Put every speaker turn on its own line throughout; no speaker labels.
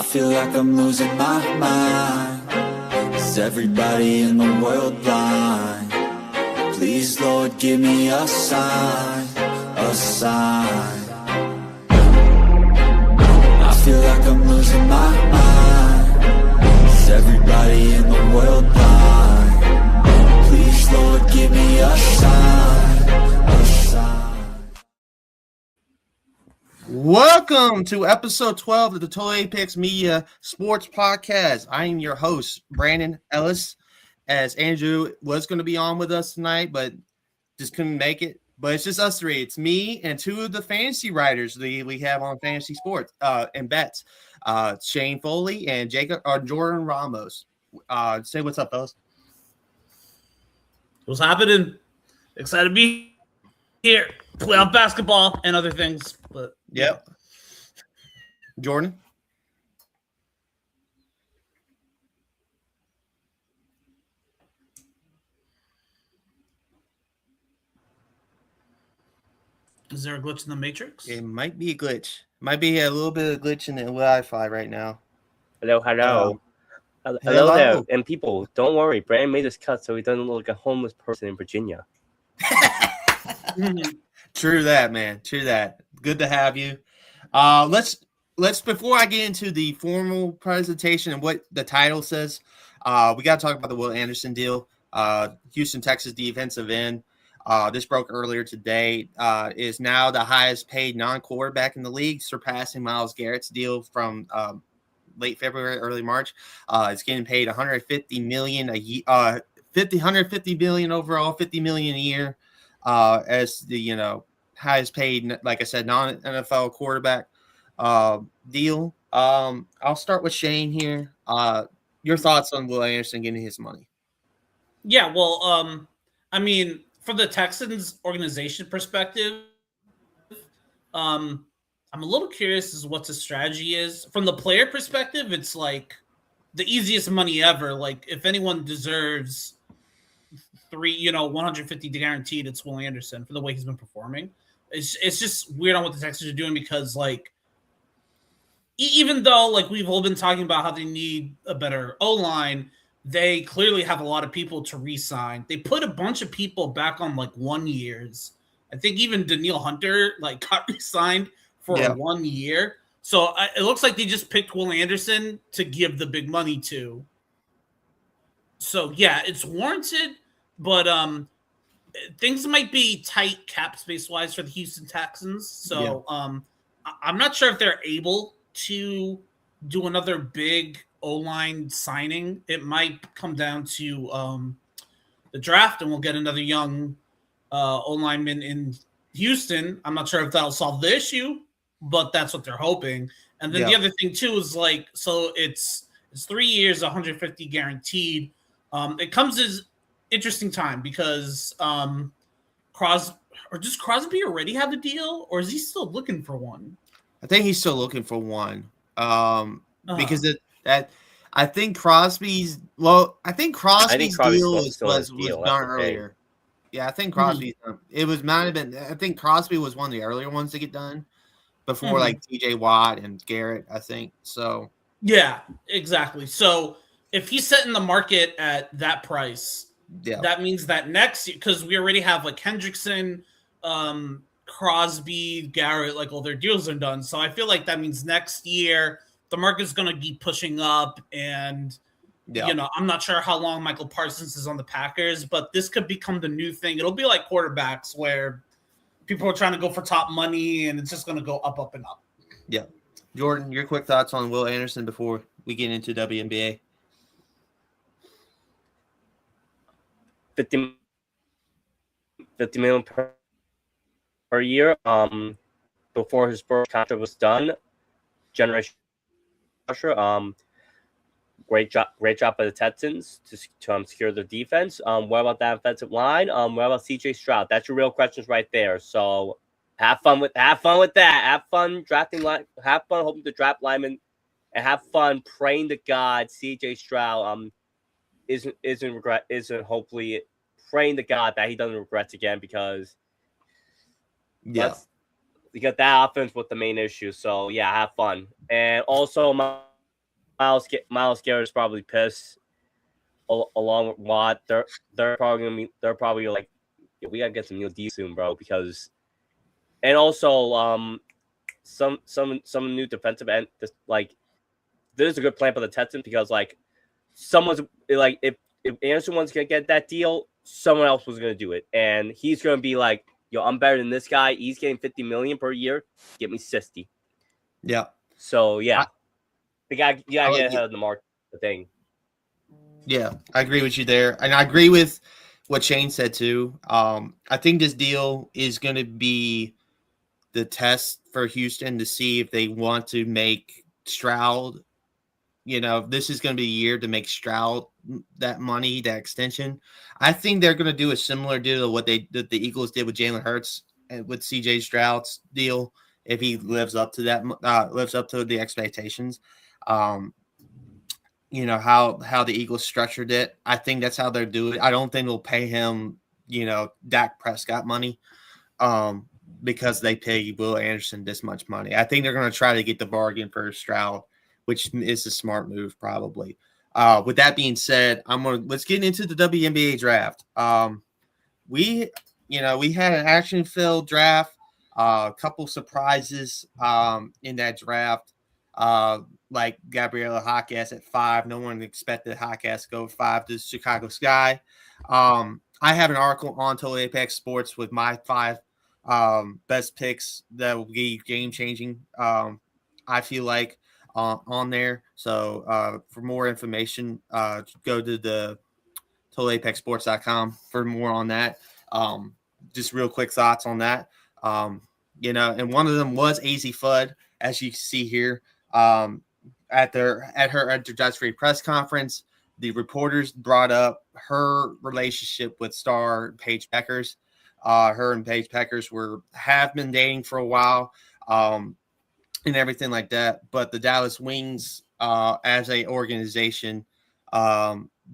feel like I'm losing my mind. Is everybody in the world blind? Please, Lord, give me a sign, a sign. I feel like I'm losing my mind. Is everybody in the world blind? Please, Lord, give me a sign, a sign.
Welcome to episode 12 of the Total Apex Media Sports Podcast. I am your host, Brandon Ellis, as Andrew was going to be on with us tonight, but just couldn't make it. But it's just us three. It's me and two of the fantasy writers we have on fantasy sports and bets, Shane Foley and Jordan Ramos. Say what's up, fellas.
What's happening? Excited to be here. Playoff basketball and other things. But
yep. Jordan?
Is there a glitch in the Matrix?
It might be a glitch. Might be a little bit of glitch in the Wi-Fi right now.
Hello. Hello there. And people, don't worry. Brandon made this cut so he doesn't look like a homeless person in Virginia.
True that, man. True that. Good to have you. Let's before I get into the formal presentation and what the title says, we got to talk about the Will Anderson deal. Houston, Texas defensive end. This broke earlier today. Is now the highest paid non-quarterback in the league, surpassing Myles Garrett's deal from late February, early March. It's getting paid $150 million a year, $150 million overall, $50 million a year. As the highest paid, like I said, non-NFL quarterback deal. I'll start with Shane here. Your thoughts on Will Anderson getting his money?
Yeah, well, I mean, from the Texans organization perspective, I'm a little curious as to what the strategy is. From the player perspective, it's like the easiest money ever. Like, if anyone deserves 150 guaranteed, it's Will Anderson for the way he's been performing. It's just weird on what the Texans are doing because, like, even though, like, we've all been talking about how they need a better O-line, they clearly have a lot of people to re-sign. They put a bunch of people back on, like, 1 years. I think even Daniil Hunter, like, got re-signed for 1 year. So it looks like they just picked Will Anderson to give the big money to. So, yeah, it's warranted. But things might be tight cap space wise for the Houston Texans. So I'm not sure if they're able to do another big O-line signing. It might come down to the draft, and we'll get another young O-lineman in Houston. I'm not sure if that'll solve the issue, but that's what they're hoping. And then the other thing too is like, so it's 3 years, 150 guaranteed. It comes as interesting time because does Crosby already have the deal, or is he still looking for one?
I think he's still looking for one. Because I think Crosby's deal was done earlier. Yeah, I think Crosby. It might have been. I think Crosby was one of the earlier ones to get done before like TJ Watt and Garrett. I think so. Yeah,
exactly. So if he's setting the market at that price, that means that next year, because we already have like Hendrickson, Crosby, Garrett, like all their deals are done. So I feel like that means next year the market's going to be pushing up, and I'm not sure how long Michael Parsons is on the Packers, but this could become the new thing. It'll be like quarterbacks where people are trying to go for top money, and it's just going to go up, up, and up.
Yeah. Jordan, your quick thoughts on Will Anderson before we get into WNBA?
50 million per year. Before his first contract was done, generation pressure. Great job by the Texans to secure the defense. What about that offensive line? What about CJ Stroud? That's your real questions right there. So have fun with that. Have fun drafting line. Have fun hoping to draft linemen, and have fun praying to God CJ Stroud isn't hopefully praying to God that he doesn't regret again, because that offense was the main issue. So yeah, have fun. And also Miles Garrett's probably pissed. Along with Watt, they're probably like, yeah, we gotta get some new D soon, bro. Because and also some new defensive end, like there's a good plan for the Texans because like someone's like if Anderson was gonna get that deal, someone else was gonna do it, and he's gonna be like, yo, I'm better than this guy. He's getting $50 million per year. Get me 60.
Yeah.
So yeah, you gotta get ahead
yeah.
of the market. The thing.
Yeah, I agree with you there, and I agree with what Shane said too. I think this deal is going to be the test for Houston to see if they want to make Stroud. You know, this is going to be a year to make Stroud that money, that extension. I think they're going to do a similar deal to what the Eagles did with Jalen Hurts and with CJ Stroud's deal. If he lives up to that, lives up to the expectations. You know how the Eagles structured it. I think that's how they're doing it. I don't think they'll pay him, Dak Prescott money, because they pay Will Anderson this much money. I think they're going to try to get the bargain for Stroud, which is a smart move probably. With that being said, let's get into the WNBA draft. We had an action-filled draft, a couple surprises in that draft. Like Gabriella Hawkes at 5. No one expected Hawkes to go 5 to Chicago Sky. I have an article on Total Apex Sports with my 5 best picks that will be game-changing, I feel like, on there. So for more information, go to the TotalApexSports.com for more on that. Just real quick thoughts on that. And one of them was AZ Fudd, as you can see here. At her introductory press conference, the reporters brought up her relationship with star Paige Beckers. Her and Paige Beckers have been dating for a while, and everything like that. But the Dallas Wings, as a organization,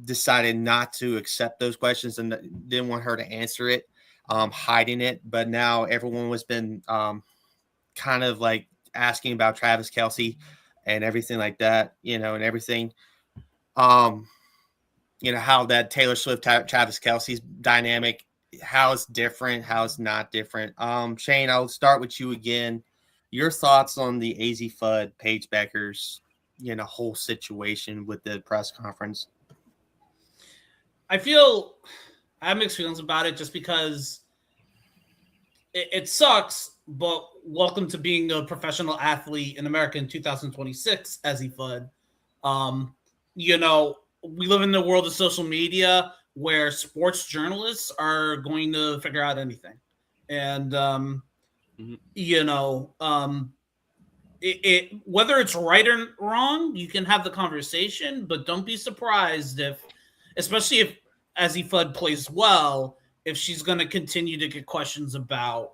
decided not to accept those questions and didn't want her to answer it, hiding it. But now everyone has been kind of like asking about Travis Kelce and everything like that, and everything. How that Taylor Swift, Travis Kelce's dynamic, how it's different, how it's not different. Shane, I'll start with you again. Your thoughts on the AZ Fudd, Paige Beckers, whole situation with the press conference?
I have mixed feelings about it just because it sucks, but welcome to being a professional athlete in America in 2026, AZ Fudd. We live in the world of social media where sports journalists are going to figure out anything. And, whether it's right or wrong, you can have the conversation, but don't be surprised especially if AZ Fudd plays well, if she's going to continue to get questions about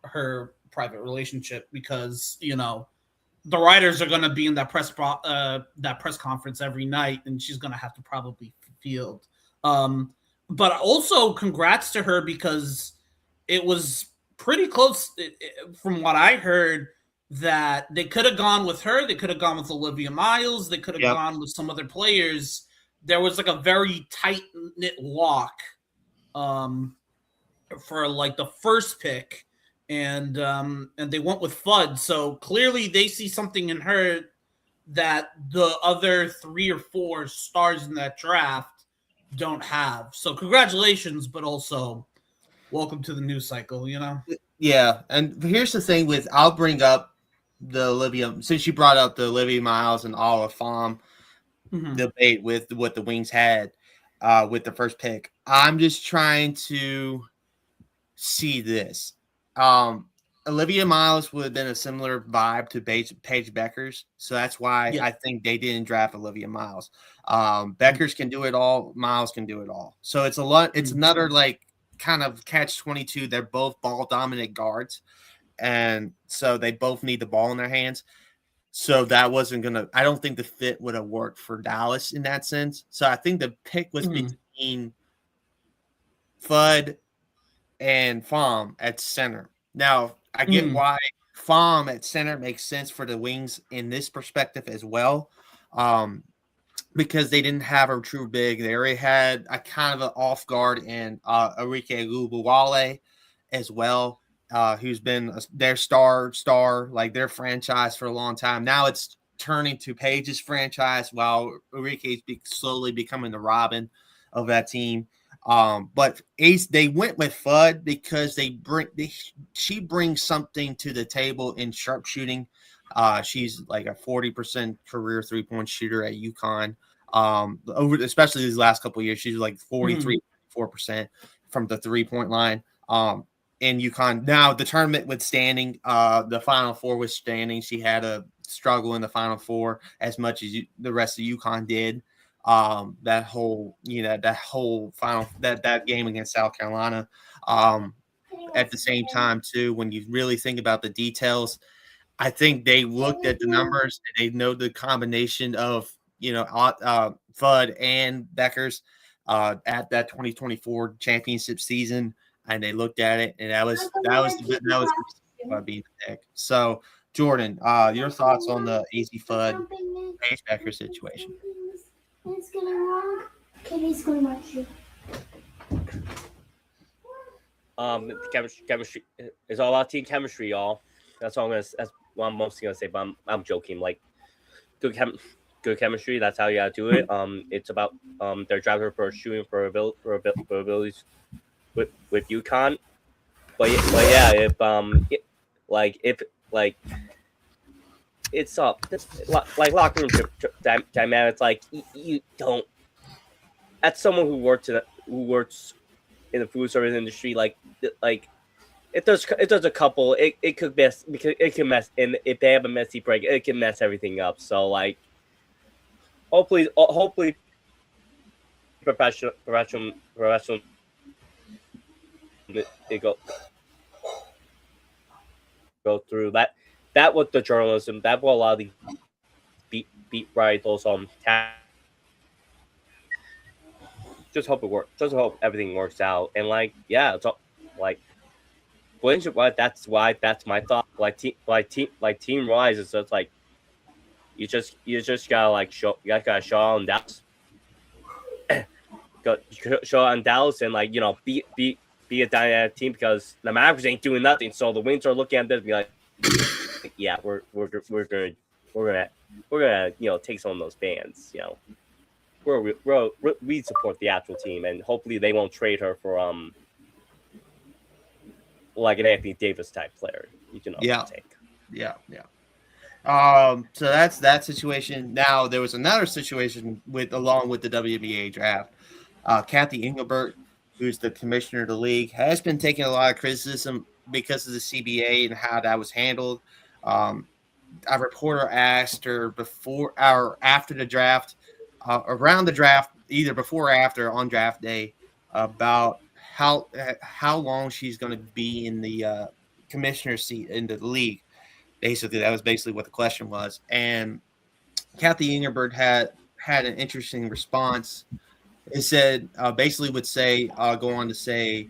her private relationship, because the writers are going to be in that press conference every night, and she's going to have to probably field. But also, congrats to her, because it was pretty close from what I heard, that they could have gone with her. They could have gone with Olivia Miles. They could have gone with some other players. There was like a very tight-knit lock for like the first pick, and they went with Fudd. So clearly they see something in her that the other 3 or 4 stars in that draft don't have. So congratulations, but also welcome to the news cycle,
Yeah, and here's the thing I'll bring up the Olivia, since you brought up the Olivia Miles and Olive Pham debate with what the Wings had with the first pick. I'm just trying to see this. Olivia Miles would have been a similar vibe to Paige Beckers, so that's why I think they didn't draft Olivia Miles. Beckers can do it all, Miles can do it all. So it's another like kind of catch-22. They're both ball dominant guards, and so they both need the ball in their hands. So that wasn't gonna. I don't think the fit would have worked for Dallas in that sense. So I think the pick was between Fudd and Pham at center. Now I get why Pham at center makes sense for the Wings in this perspective as well. because they didn't have a true big. They already had a kind of an off guard in Enrique Agubuwale as well, who's been their star, like their franchise for a long time. Now it's turning to Paige's franchise while Enrique's slowly becoming the Robin of that team. But Ace, they went with Fudd because she brings something to the table in sharpshooting. She's like a 40% career 3-point shooter at UConn. Especially these last couple of years, she's like 43-4% from the 3-point line. In UConn. Now the tournament withstanding, the Final Four withstanding, she had a struggle in the Final Four as much as the rest of UConn did. That whole game against South Carolina. At the same time, too, when you really think about the details, I think they looked at the numbers and they know the combination of Fudd and Beckers at that 2024 championship season, and they looked at it, and that was being the pick. So, Jordan, your thoughts on the AZ Fudd Paige Becker situation?
It's going wrong. Kitty's going to watch you.
Chemistry. It's all about team chemistry, y'all. That's what I'm mostly gonna say. But I'm joking. Like good chemistry. That's how you gotta do it. It's about they're driving for shooting for abilities with UConn. But yeah, if it's like locker room dynamics. Like you don't. As someone who works in the food service industry, like if there's a couple, it could mess because it can mess, and if they have a messy break, it can mess everything up. So like, hopefully, professional, they go through that. That was the journalism. That will allow the beat writers just hope it works. Just hope everything works out. And like, yeah, it's all, like, that's my thought. Team wise, it's just like you just gotta like show on Dallas, show on Dallas, and like be a dynamic team because the Mavericks ain't doing nothing. So the Wings are looking at this and be like, yeah, we're gonna take some of those fans. We support the actual team, and hopefully they won't trade her for like an Anthony Davis type player. You can take.
Yeah. So that's that situation. Now there was another situation along with the WNBA draft. Kathy Engelbert, who's the commissioner of the league, has been taking a lot of criticism because of the CBA and how that was handled. A reporter asked her before or after the draft, around the draft, either before or after on draft day, about how long she's going to be in the commissioner seat in the league. Basically, that was basically what the question was. And Kathy Engelbert had an interesting response. It said basically would say go on to say,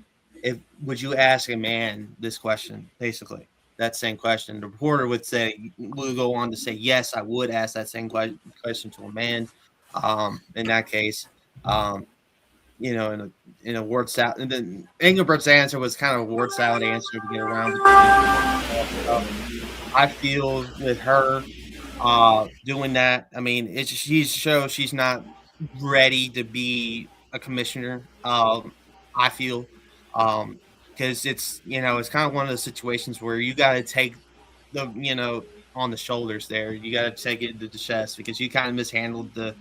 would you ask a man this question? Basically, that same question. The reporter would go on to say, yes, I would ask that same question to a man. In that case, in a word salad. And then Engelbert's answer was kind of a word salad answer to get around. I feel with her doing that. I mean, she shows she's not ready to be a commissioner. I feel because it's kind of one of those situations where you got to take the on the shoulders there. You got to take it to the chest because you kind of mishandled the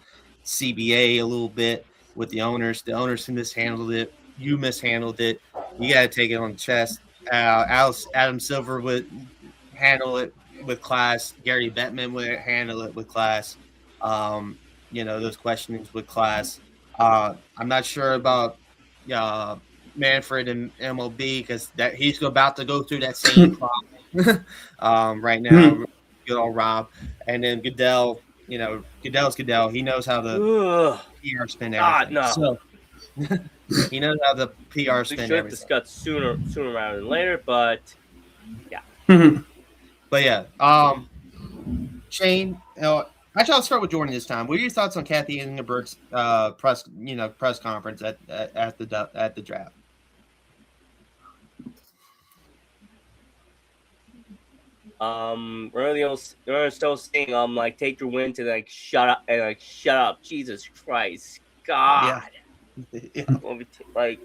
CBA a little bit with the owners. The owners mishandled it. You mishandled it. You got to take it on the chest. Adam Silver would handle it with class. Gary Bettman would handle it with class. Those questionings with class. I'm not sure about Manfred and MLB because that he's about to go through that same problem right now. Good old Rob, and then Goodell. Goodell's Goodell. He knows how the PR spin everything.
No.
So he knows how the PR spin everything.
We should discuss sooner rather than later, but yeah.
But yeah, Shane, Actually, I'll start with Jordan this time. What are your thoughts on Kathy Engelbert's press conference at the draft?
We're still saying like take your win to like shut up and like shut up. Jesus Christ, God,
Yeah.
like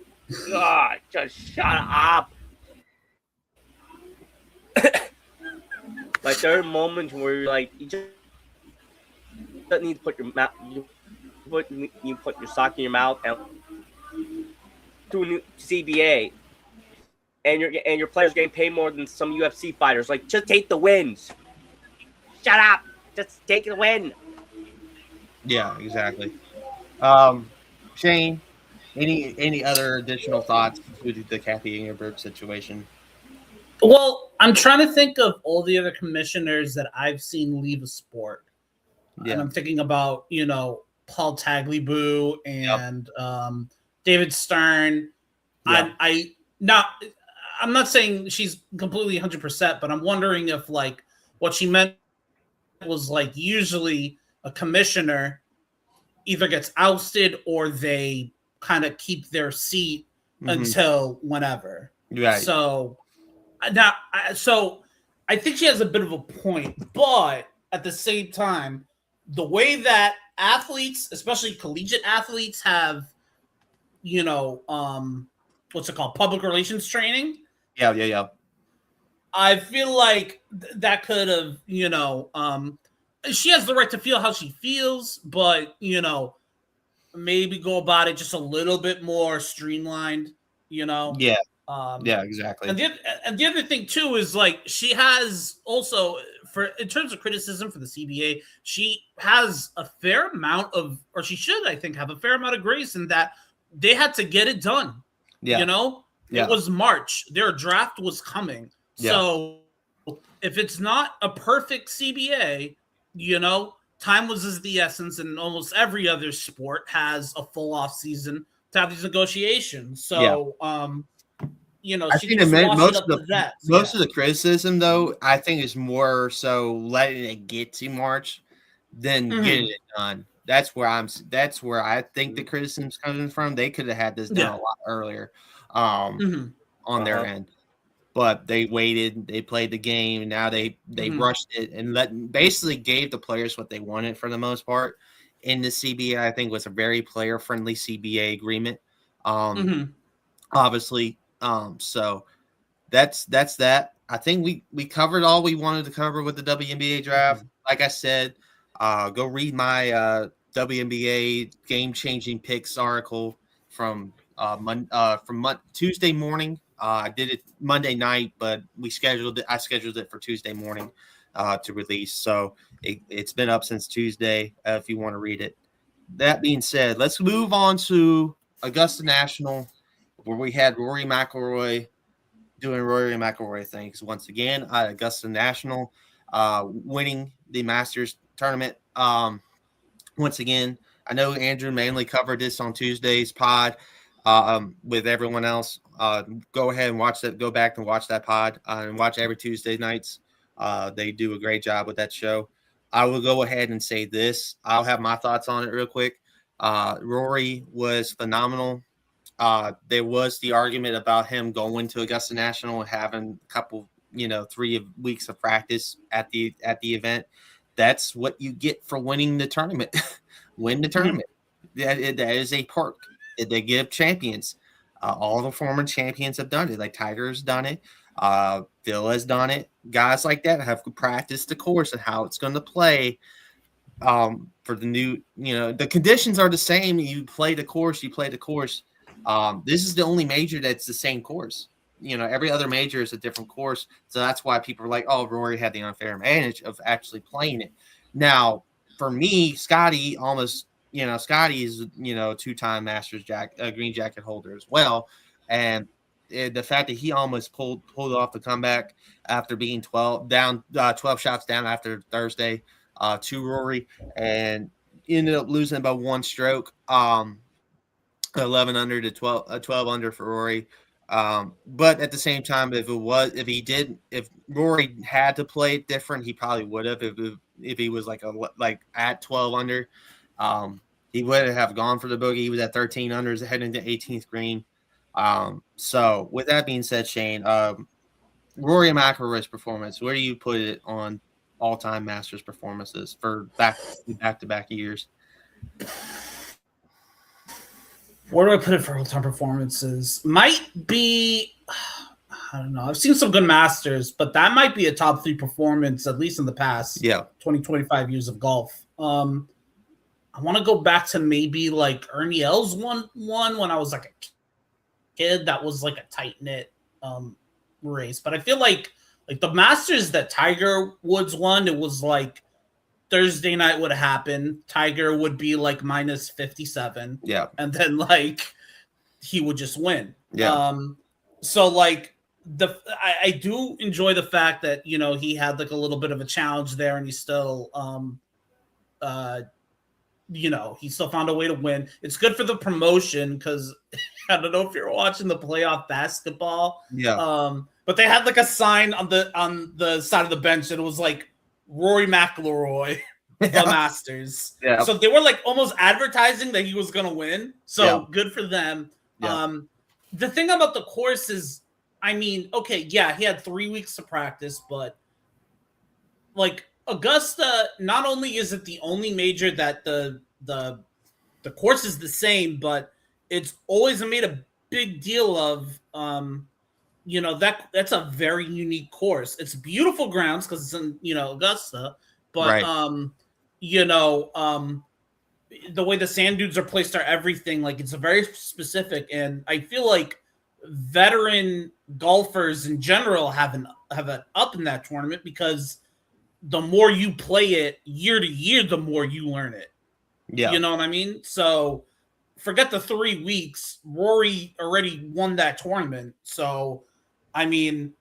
God, just shut up. Like there are moments where you're like you just need to put your mouth, you put your sock in your mouth and to a new CBA, and your players getting paid more than some UFC fighters. Like just take the wins. Shut up. Just take the win.
Yeah, exactly. Shane, any other additional thoughts with the Kathy Engelbert situation?
Well, I'm trying to think of all the other commissioners that I've seen leave a sport.
Yeah.
And I'm thinking about, Paul Tagliabue and David Stern.
Yeah.
I'm not saying she's completely 100%, but I'm wondering if like what she meant was like usually a commissioner either gets ousted or they kind of keep their seat until whenever.
Right.
So I think she has a bit of a point, but at the same time, the way that athletes, especially collegiate athletes, have, what's it called? Public relations training.
Yeah.
I feel like that could have, she has the right to feel how she feels, but, maybe go about it just a little bit more streamlined,
Yeah. Yeah, exactly.
And the other thing too is like she has also in terms of criticism for the CBA, she has a fair amount of, or she should, I think, have a fair amount of grace in that they had to get it done.
Yeah.
It was March. Their draft was coming.
Yeah.
So if it's not a perfect CBA, time was the essence, and almost every other sport has a full off season to have these negotiations. So,
I think most of the criticism, though, I think is more so letting it get to March than getting it done. That's where I think the criticism's coming from. They could have had this done a lot earlier, on their end. But they waited, they played the game, and now they rushed it and basically gave the players what they wanted for the most part. In the CBA, I think was a very player-friendly CBA agreement. Obviously, so that's that. I think we covered all we wanted to cover with the WNBA draft. Like I said, go read my WNBA game-changing picks article from Tuesday morning. I did it Monday night, but I scheduled it for Tuesday morning to release. So it's been up since Tuesday if you want to read it. That being said, let's move on to Augusta National, where we had Rory McIlroy doing Rory McIlroy things once again at Augusta National, winning the Masters tournament. Once again, I know Andrew mainly covered this on Tuesday's pod. With everyone else, go ahead and watch that. Go back and watch that pod and watch every Tuesday nights. They do a great job with that show. I will go ahead and say this. I'll have my thoughts on it real quick. Rory was phenomenal. There was the argument about him going to Augusta National and having a couple, 3 weeks of practice at the event. That's what you get for winning the tournament. Win the tournament. That is a perk. They give champions. All the former champions have done it. Like Tiger has done it. Phil has done it. Guys like that have practiced the course and how it's going to play. For the new, the conditions are the same. You play the course. This is the only major that's the same course. Every other major is a different course. So that's why people are like, oh, Rory had the unfair advantage of actually playing it. Now, for me, Scotty almost – Scotty is, 2-time Masters green jacket holder as well. And the fact that he almost pulled off the comeback after being 12 shots down after Thursday to Rory, and ended up losing about one stroke, 11 under to 12 under for Rory. But at the same time, if Rory had to play it different, he probably would have. If he was like at 12 under, he would have gone for the bogey. He was at 13 under, heading into 18th green. So with that being said, Shane, Rory McIlroy's performance, where do you put it on all-time Masters performances for back-to-back years?
Where do I put it for all-time performances? Might be, I don't know. I've seen some good Masters, but that might be a top 3 performance, at least in the past 20, 25 years of golf. I want to go back to maybe like Ernie Els one when I was like a kid. That was like a tight-knit race. But I feel like the Masters that Tiger Woods won, it was like Thursday night would happen. Tiger would be like minus 57.
Yeah.
And then like he would just win.
Yeah.
So like I do enjoy the fact that, you know, he had like a little bit of a challenge there and he still you know, he still found a way to win. It's good for the promotion because I don't know if you're watching the playoff basketball.
Yeah.
But they had like a sign on the side of the bench that it was like Rory McIlroy, the Masters.
Yeah.
So they were like almost advertising that he was gonna win. So good for them.
Yeah.
The thing about the course is, I mean, okay, yeah, he had 3 weeks to practice, but like Augusta, not only is it the only major that the course is the same, but it's always made a big deal of you know, that's a very unique course. It's beautiful grounds because it's in, you know, Augusta, but you know, the way the sand dunes are placed are everything. Like it's a very specific, and I feel like veteran golfers in general have an up in that tournament because the more you play it year to year, the more you learn it.
Yeah.
You know what I mean? So forget the 3 weeks. Rory already won that tournament. So, I mean,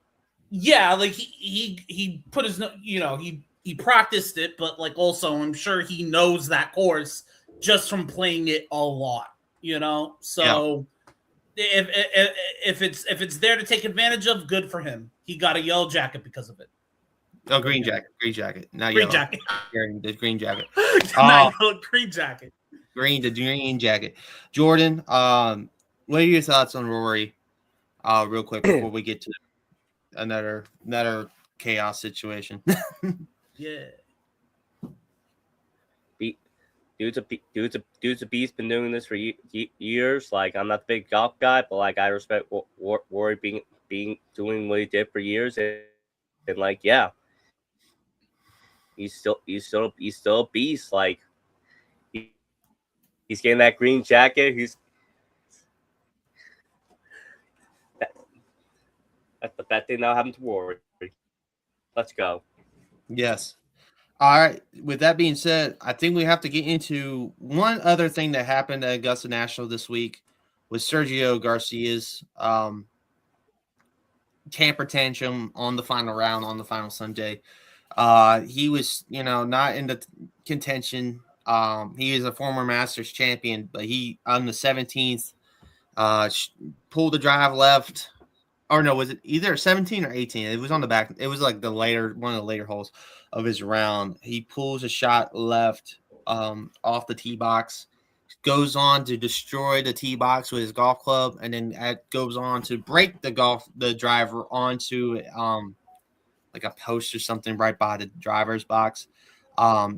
yeah, like he put his, you know, he practiced it, but like also I'm sure he knows that course just from playing it a lot, you know? So if it's there to take advantage of, good for him. He got a yellow jacket because of it.
Oh, green jacket. Not
green
yellow.
Jacket.
The green jacket.
Not yellow, green jacket.
The green jacket. Jordan, what are your thoughts on Rory? Real quick before we get to another chaos situation.
Yeah.
Dude's a beast. Been doing this for years. Like I'm not the big golf guy, but like I respect Rory doing what he did for years, and like yeah. He's still a beast. Like he's getting that green jacket. That's the bad thing now happened to Rory. Let's go.
Yes. All right. With that being said, I think we have to get into one other thing that happened at Augusta National this week with Sergio Garcia's temper tantrum on the final round on the final Sunday. He was, you know, not in the contention. He is a former Masters champion, but he on the 17th pulled the drive left. Or no, was it either 17 or 18? It was on the back. It was like one of the later holes of his round. He pulls a shot left off the tee box, goes on to destroy the tee box with his golf club, and then goes on to break the driver onto like a post or something right by the driver's box.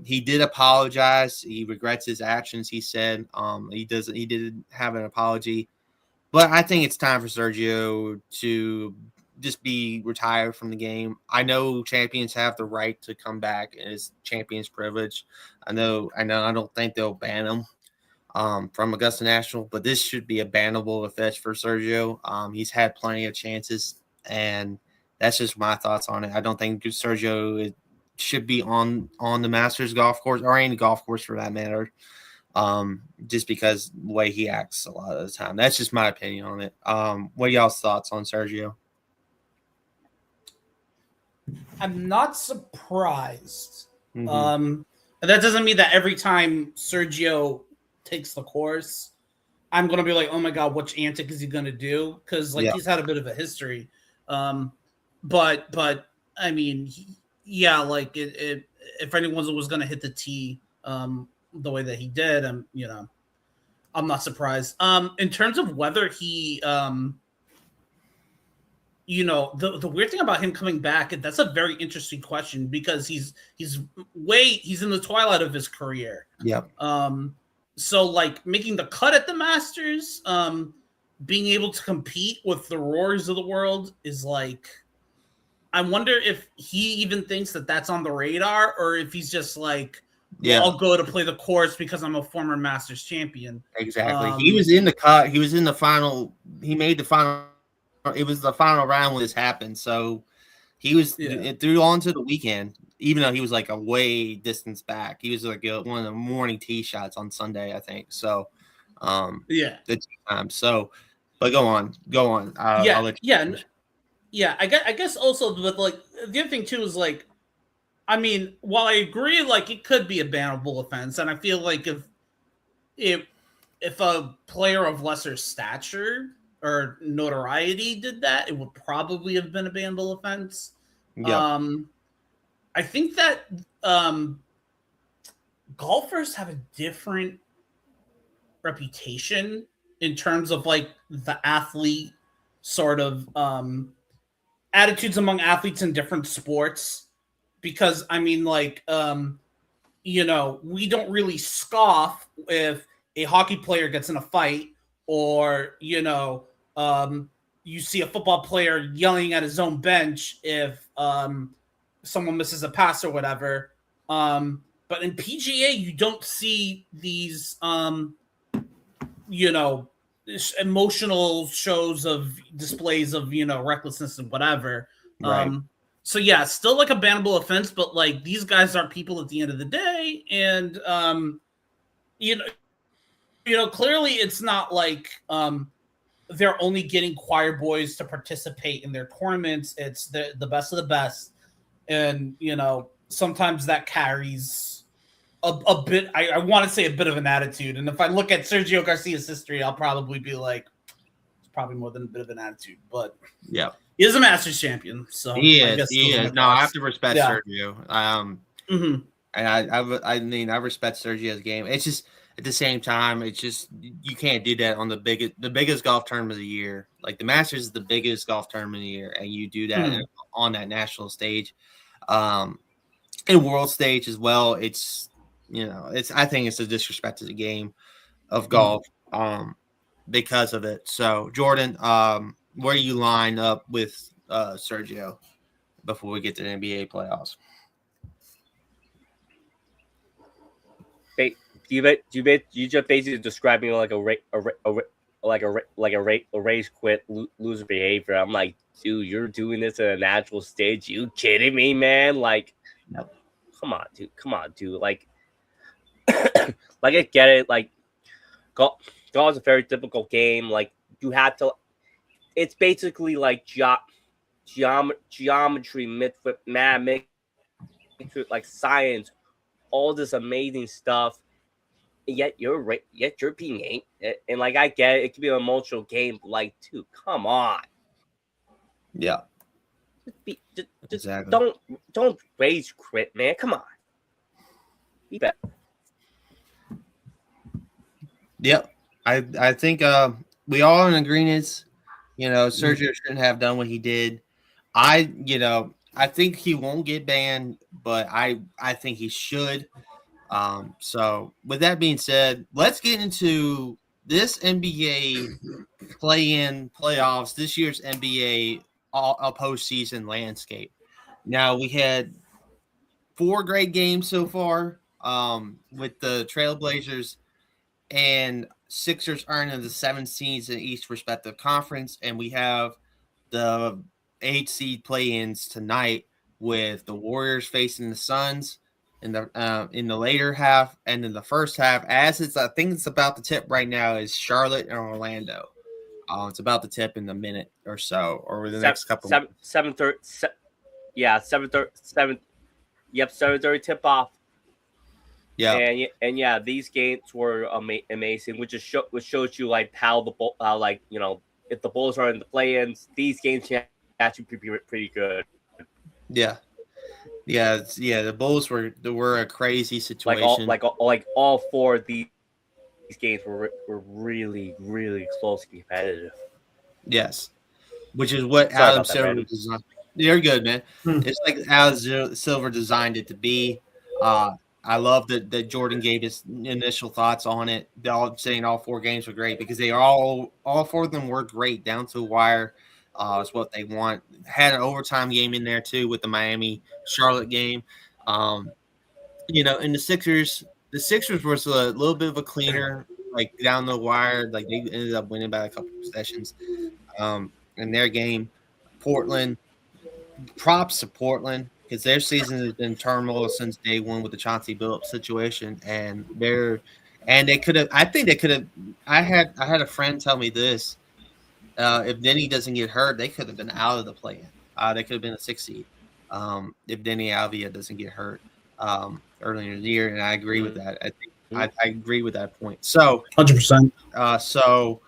He did apologize. He regrets his actions. He said he didn't have an apology, but I think it's time for Sergio to just be retired from the game. I know champions have the right to come back, and it's champion's privilege. I don't think they'll ban him from Augusta National, but this should be a bannable offense for Sergio. He's had plenty of chances, and that's just my thoughts on it. I don't think Sergio should be on the Masters golf course or any golf course for that matter, just because the way he acts a lot of the time. That's just my opinion on it. What are y'all's thoughts on Sergio?
I'm not surprised.
Mm-hmm.
And that doesn't mean that every time Sergio takes the course, I'm gonna be like, oh my god, which antic is he gonna do? Because like he's had a bit of a history. But I mean, yeah, like it if anyone was gonna hit the tee, the way that he did, I'm not surprised. In terms of whether he, the weird thing about him coming back, that's a very interesting question because he's in the twilight of his career.
Yep.
So like making the cut at the Masters, being able to compete with the Rorys of the world is like, I wonder if he even thinks that that's on the radar, or if he's just like, I'll go to play the course because I'm a former Masters champion.
Exactly. He was in the cut. He was in the final. He made the final. It was the final round when this happened. So he was through on to the weekend, even though he was like a way distance back. He was like one of the morning tee shots on Sunday, I think. So, the time. So, but go on. I'll let you finish.
Yeah. I guess also, but like the other thing too is like, I mean, while I agree, like it could be a bannable offense, and I feel like if a player of lesser stature or notoriety did that, it would probably have been a bannable offense. Yeah. I think that golfers have a different reputation in terms of like the athlete sort of attitudes among athletes in different sports. Because I mean, like, we don't really scoff if a hockey player gets in a fight, or you see a football player yelling at his own bench if someone misses a pass or whatever. But in PGA, you don't see these, emotional shows of displays of recklessness and whatever.
Right.
So yeah, still like a bannable offense, but like these guys are people at the end of the day, and clearly it's not like they're only getting choir boys to participate in their tournaments. It's the best of the best, and sometimes that carries a bit. I want to say a bit of an attitude, and if I look at Sergio Garcia's history, I'll probably be like, it's probably more than a bit of an attitude, but
yeah.
He is a Masters champion, so
he is. No, I have to respect Sergio. And I mean, I respect Sergio's game. It's just at the same time, it's just you can't do that on the biggest golf tournament of the year. Like the Masters is the biggest golf tournament of the year, and you do that on that national stage, and world stage as well. It's I think it's a disrespect to the game of golf because of it. So Jordan, where you line up with Sergio before we get to the NBA playoffs?
You just basically describing like a race quit loser behavior. I'm like, dude, you're doing this at a natural stage. You kidding me, man? Like, no. Come on, dude. Like, like I get it. Like, golf is a very difficult game. Like, you have to. It's basically like geometry mixed with math, mixed with like science, all this amazing stuff. And yet you're being eight, and like I get it, it can be an emotional game, but like, dude, come on.
Yeah.
Just
exactly.
Don't rage quit, man. Come on. Be better.
Yep. I think we all in agreement. Sergio shouldn't have done what he did. I think he won't get banned, but I think he should. So with that being said, let's get into this NBA play-in playoffs, this year's NBA postseason landscape. Now we had 4 great games so far, with the Trailblazers and Sixers earning the 7 seeds in each respective conference, and we have the 8 seed play-ins tonight with the Warriors facing the Suns in the later half, and in the first half, I think it's about to tip right now, is Charlotte and Orlando. It's about to tip in a minute or so, or the next couple.
7:30. Yeah, 7:30. Yep, 7:30 tip off.
Yeah.
And yeah, these games were amazing, which shows you like how if the Bulls are in the play-ins, these games can actually be pretty good.
Yeah. The Bulls were a crazy situation.
Like all four of these games were really really close and competitive.
Yes, which is what
Sorry
Adam
about that,
Silver
man.
designed. You're good, man.
Hmm.
It's like Adam Silver designed it to be. I love that Jordan gave his initial thoughts on it. Saying all 4 games were great because they are all 4 of them were great down to the wire. Is what they want. Had an overtime game in there too with the Miami Charlotte game. And the Sixers was a little bit of a cleaner, like down the wire. Like they ended up winning by a couple possessions in their game. Portland, props to Portland because their season has been turmoil since day one with the Chauncey Billups situation, and they could have. I think they could have. I had a friend tell me this. If Denny doesn't get hurt, they could have been out of the play-in. They could have been a 6 seed if Denny Alvia doesn't get hurt earlier in the year, and I agree with that. I agree with that point. So
100%.
So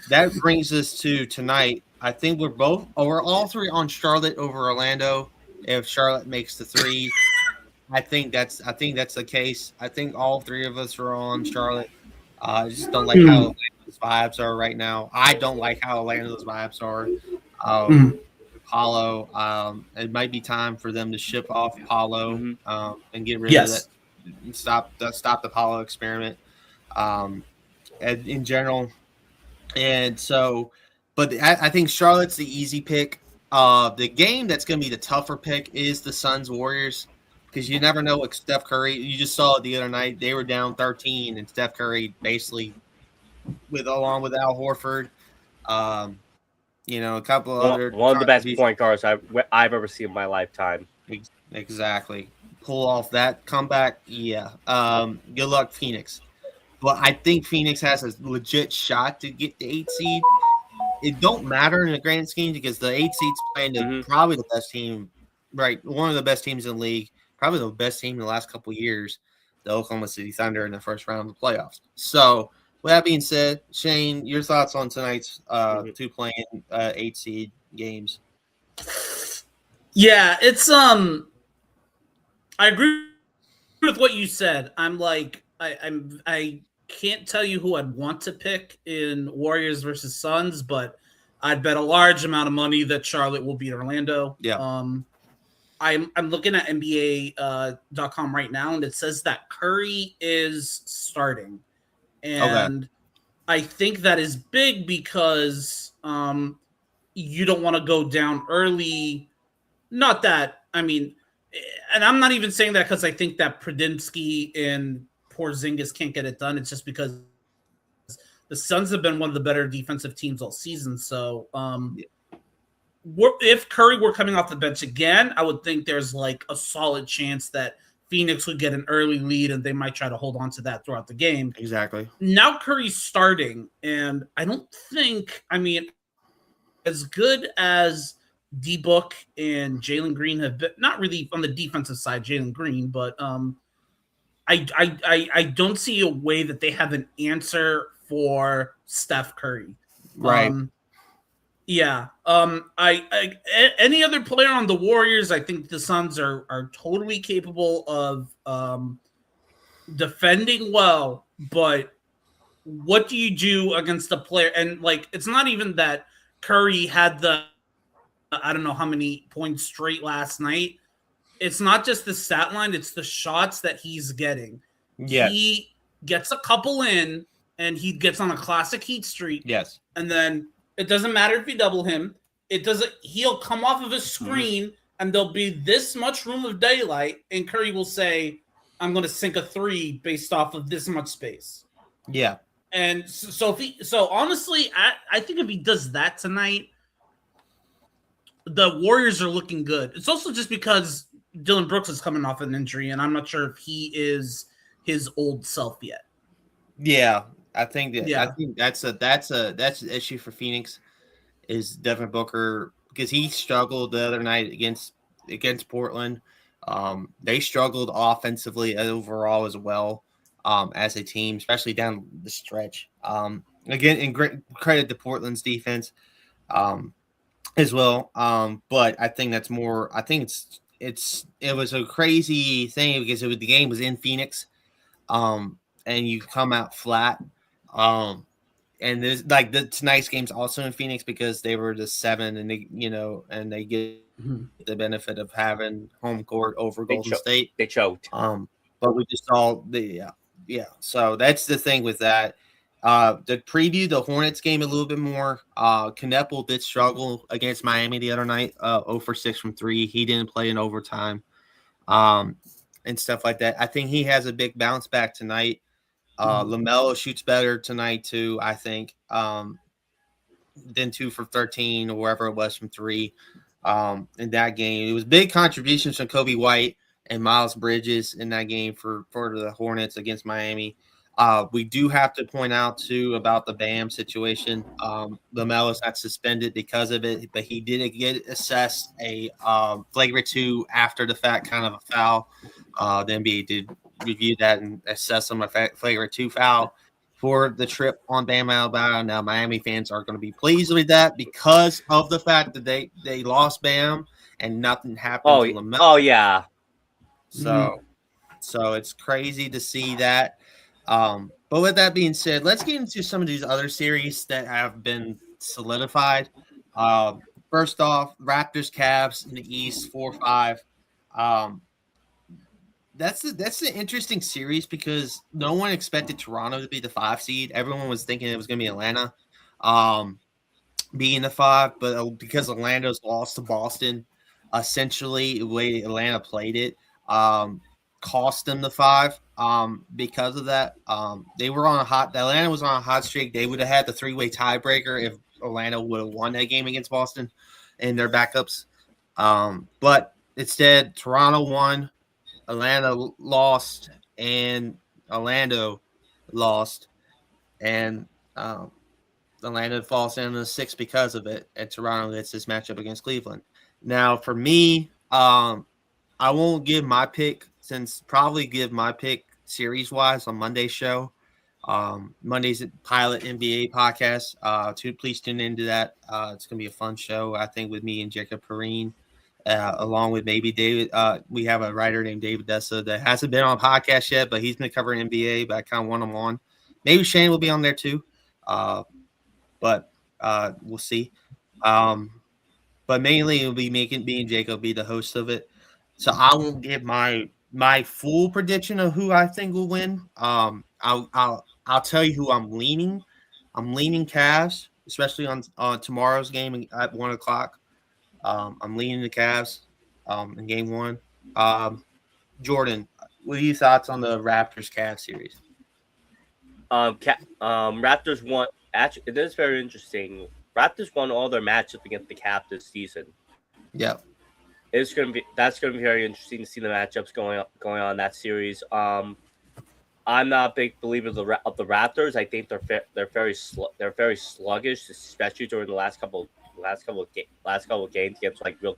that brings us to tonight. I think we're all 3 on Charlotte over Orlando. If Charlotte makes the 3, I think that's the case. I think all 3 of us are on Charlotte. I just don't like how Orlando's vibes are right now. I don't like how Orlando's vibes are. Paulo, it might be time for them to ship off Paulo and get rid of that. Stop the Paulo experiment. In general. And so, but I think Charlotte's the easy pick. The game that's going to be the tougher pick is the Suns Warriors because you never know what Steph Curry. You just saw it the other night; they were down 13, and Steph Curry basically, along with Al Horford, a couple other
one of the best point guards I've ever seen in my lifetime.
Exactly, pull off that comeback. Yeah. Good luck, Phoenix. But I think Phoenix has a legit shot to get the 8 seed. It don't matter in the grand scheme because the 8 seed's playing probably the best team, right? One of the best teams in the league, probably the best team in the last couple of years, the Oklahoma City Thunder in the first round of the playoffs. So, with that being said, Shane, your thoughts on tonight's 2 playing 8 seed games?
Yeah, it's I agree with what you said. I'm like I can't tell you who I'd want to pick in Warriors versus Suns, but I'd bet a large amount of money that Charlotte will beat Orlando.
Yeah.
I'm looking at NBA.com right now, and it says that Curry is starting, and I think that is big because you don't want to go down early. Not that and I'm not even saying that because I think that Prudinski and Porzingis can't get it done. It's just because the Suns have been one of the better defensive teams all season. So if Curry were coming off the bench again, I would think there's like a solid chance that Phoenix would get an early lead and they might try to hold on to that throughout the game.
Exactly.
Now Curry's starting, and I don't think, as good as D-Book and Jalen Green have been, not really on the defensive side, Jalen Green, but I don't see a way that they have an answer for Steph Curry.
Right.
Any other player on the Warriors, I think the Suns are totally capable of defending well, but what do you do against a player? And it's not even that Curry had I don't know how many points straight last night. It's not just the stat line, it's the shots that he's getting.
Yeah.
He gets a couple in and he gets on a classic heat streak.
Yes.
And then it doesn't matter if you double him. He'll come off of his screen and there'll be this much room of daylight, and Curry will say, I'm going to sink a 3 based off of this much space.
Yeah.
And so honestly, I think if he does that tonight, the Warriors are looking good. It's also just because Dylan Brooks is coming off an injury, and I'm not sure if he is his old self yet.
Yeah, I think that's an issue for Phoenix is Devin Booker because he struggled the other night against Portland. They struggled offensively overall as well as a team, especially down the stretch. Again, and great credit to Portland's defense as well. But I think that's more. I think it was a crazy thing because the game was in Phoenix, and you come out flat. And there's like tonight's game's also in Phoenix because they were the 7 and they get the benefit of having home court over Golden State.
They choked.
But we just saw yeah. So that's the thing with that. To preview the Hornets game a little bit more, Kneppel did struggle against Miami the other night, 0 for 6 from 3. He didn't play in overtime, and stuff like that. I think he has a big bounce back tonight. LaMelo shoots better tonight too, I think, than 2 for 13 or wherever it was from 3 in that game. It was big contributions from Kobe White and Miles Bridges in that game for the Hornets against Miami. We do have to point out too about the Bam situation. LaMelo's not suspended because of it, but he did get assessed a flagrant 2 after the fact kind of a foul. The NBA did review that and assess him a flagrant 2 foul for the trip on Bam Adebayo. Now Miami fans are going to be pleased with that because of the fact that they lost Bam and nothing happened to LaMelo.
Oh yeah.
So it's crazy to see that. But with that being said, let's get into some of these other series that have been solidified. First off, Raptors Cavs in the East 4-5. That's an interesting series because no one expected Toronto to be the 5 seed. Everyone was thinking it was going to be Atlanta being the 5, but because Orlando's lost to Boston, essentially the way Atlanta played it cost them the 5 because of that. They were on Atlanta was on a hot streak. They would have had the 3-way tiebreaker if Orlando would have won that game against Boston and their backups. But instead, Toronto won. Atlanta lost, and Orlando lost, and Atlanta falls down to the 6 because of it, and Toronto gets this matchup against Cleveland. Now, for me, I won't give my pick probably give my pick series-wise on Monday's show. Monday's Pilot NBA podcast. Please tune into that. It's going to be a fun show, I think, with me and Jacob Perrine. Along with maybe David. We have a writer named David Dessa that hasn't been on a podcast yet, but he's been covering NBA, but I kind of want him on. Maybe Shane will be on there too. But we'll see. But mainly it'll be me and Jacob be the host of it. So I won't give my full prediction of who I think will win. I'll tell you who I'm leaning. I'm leaning Cavs, especially on tomorrow's game at 1:00. I'm leaning the Cavs in game 1. Jordan, what are your thoughts on the Raptors-Cavs series?
Raptors won. Actually, it is very interesting. Raptors won all their matchups against the Cavs this season.
Yep.
That's gonna be very interesting to see the matchups going on in that series. I'm not a big believer of the Raptors. I think they're very sluggish, especially during the last couple of games against like real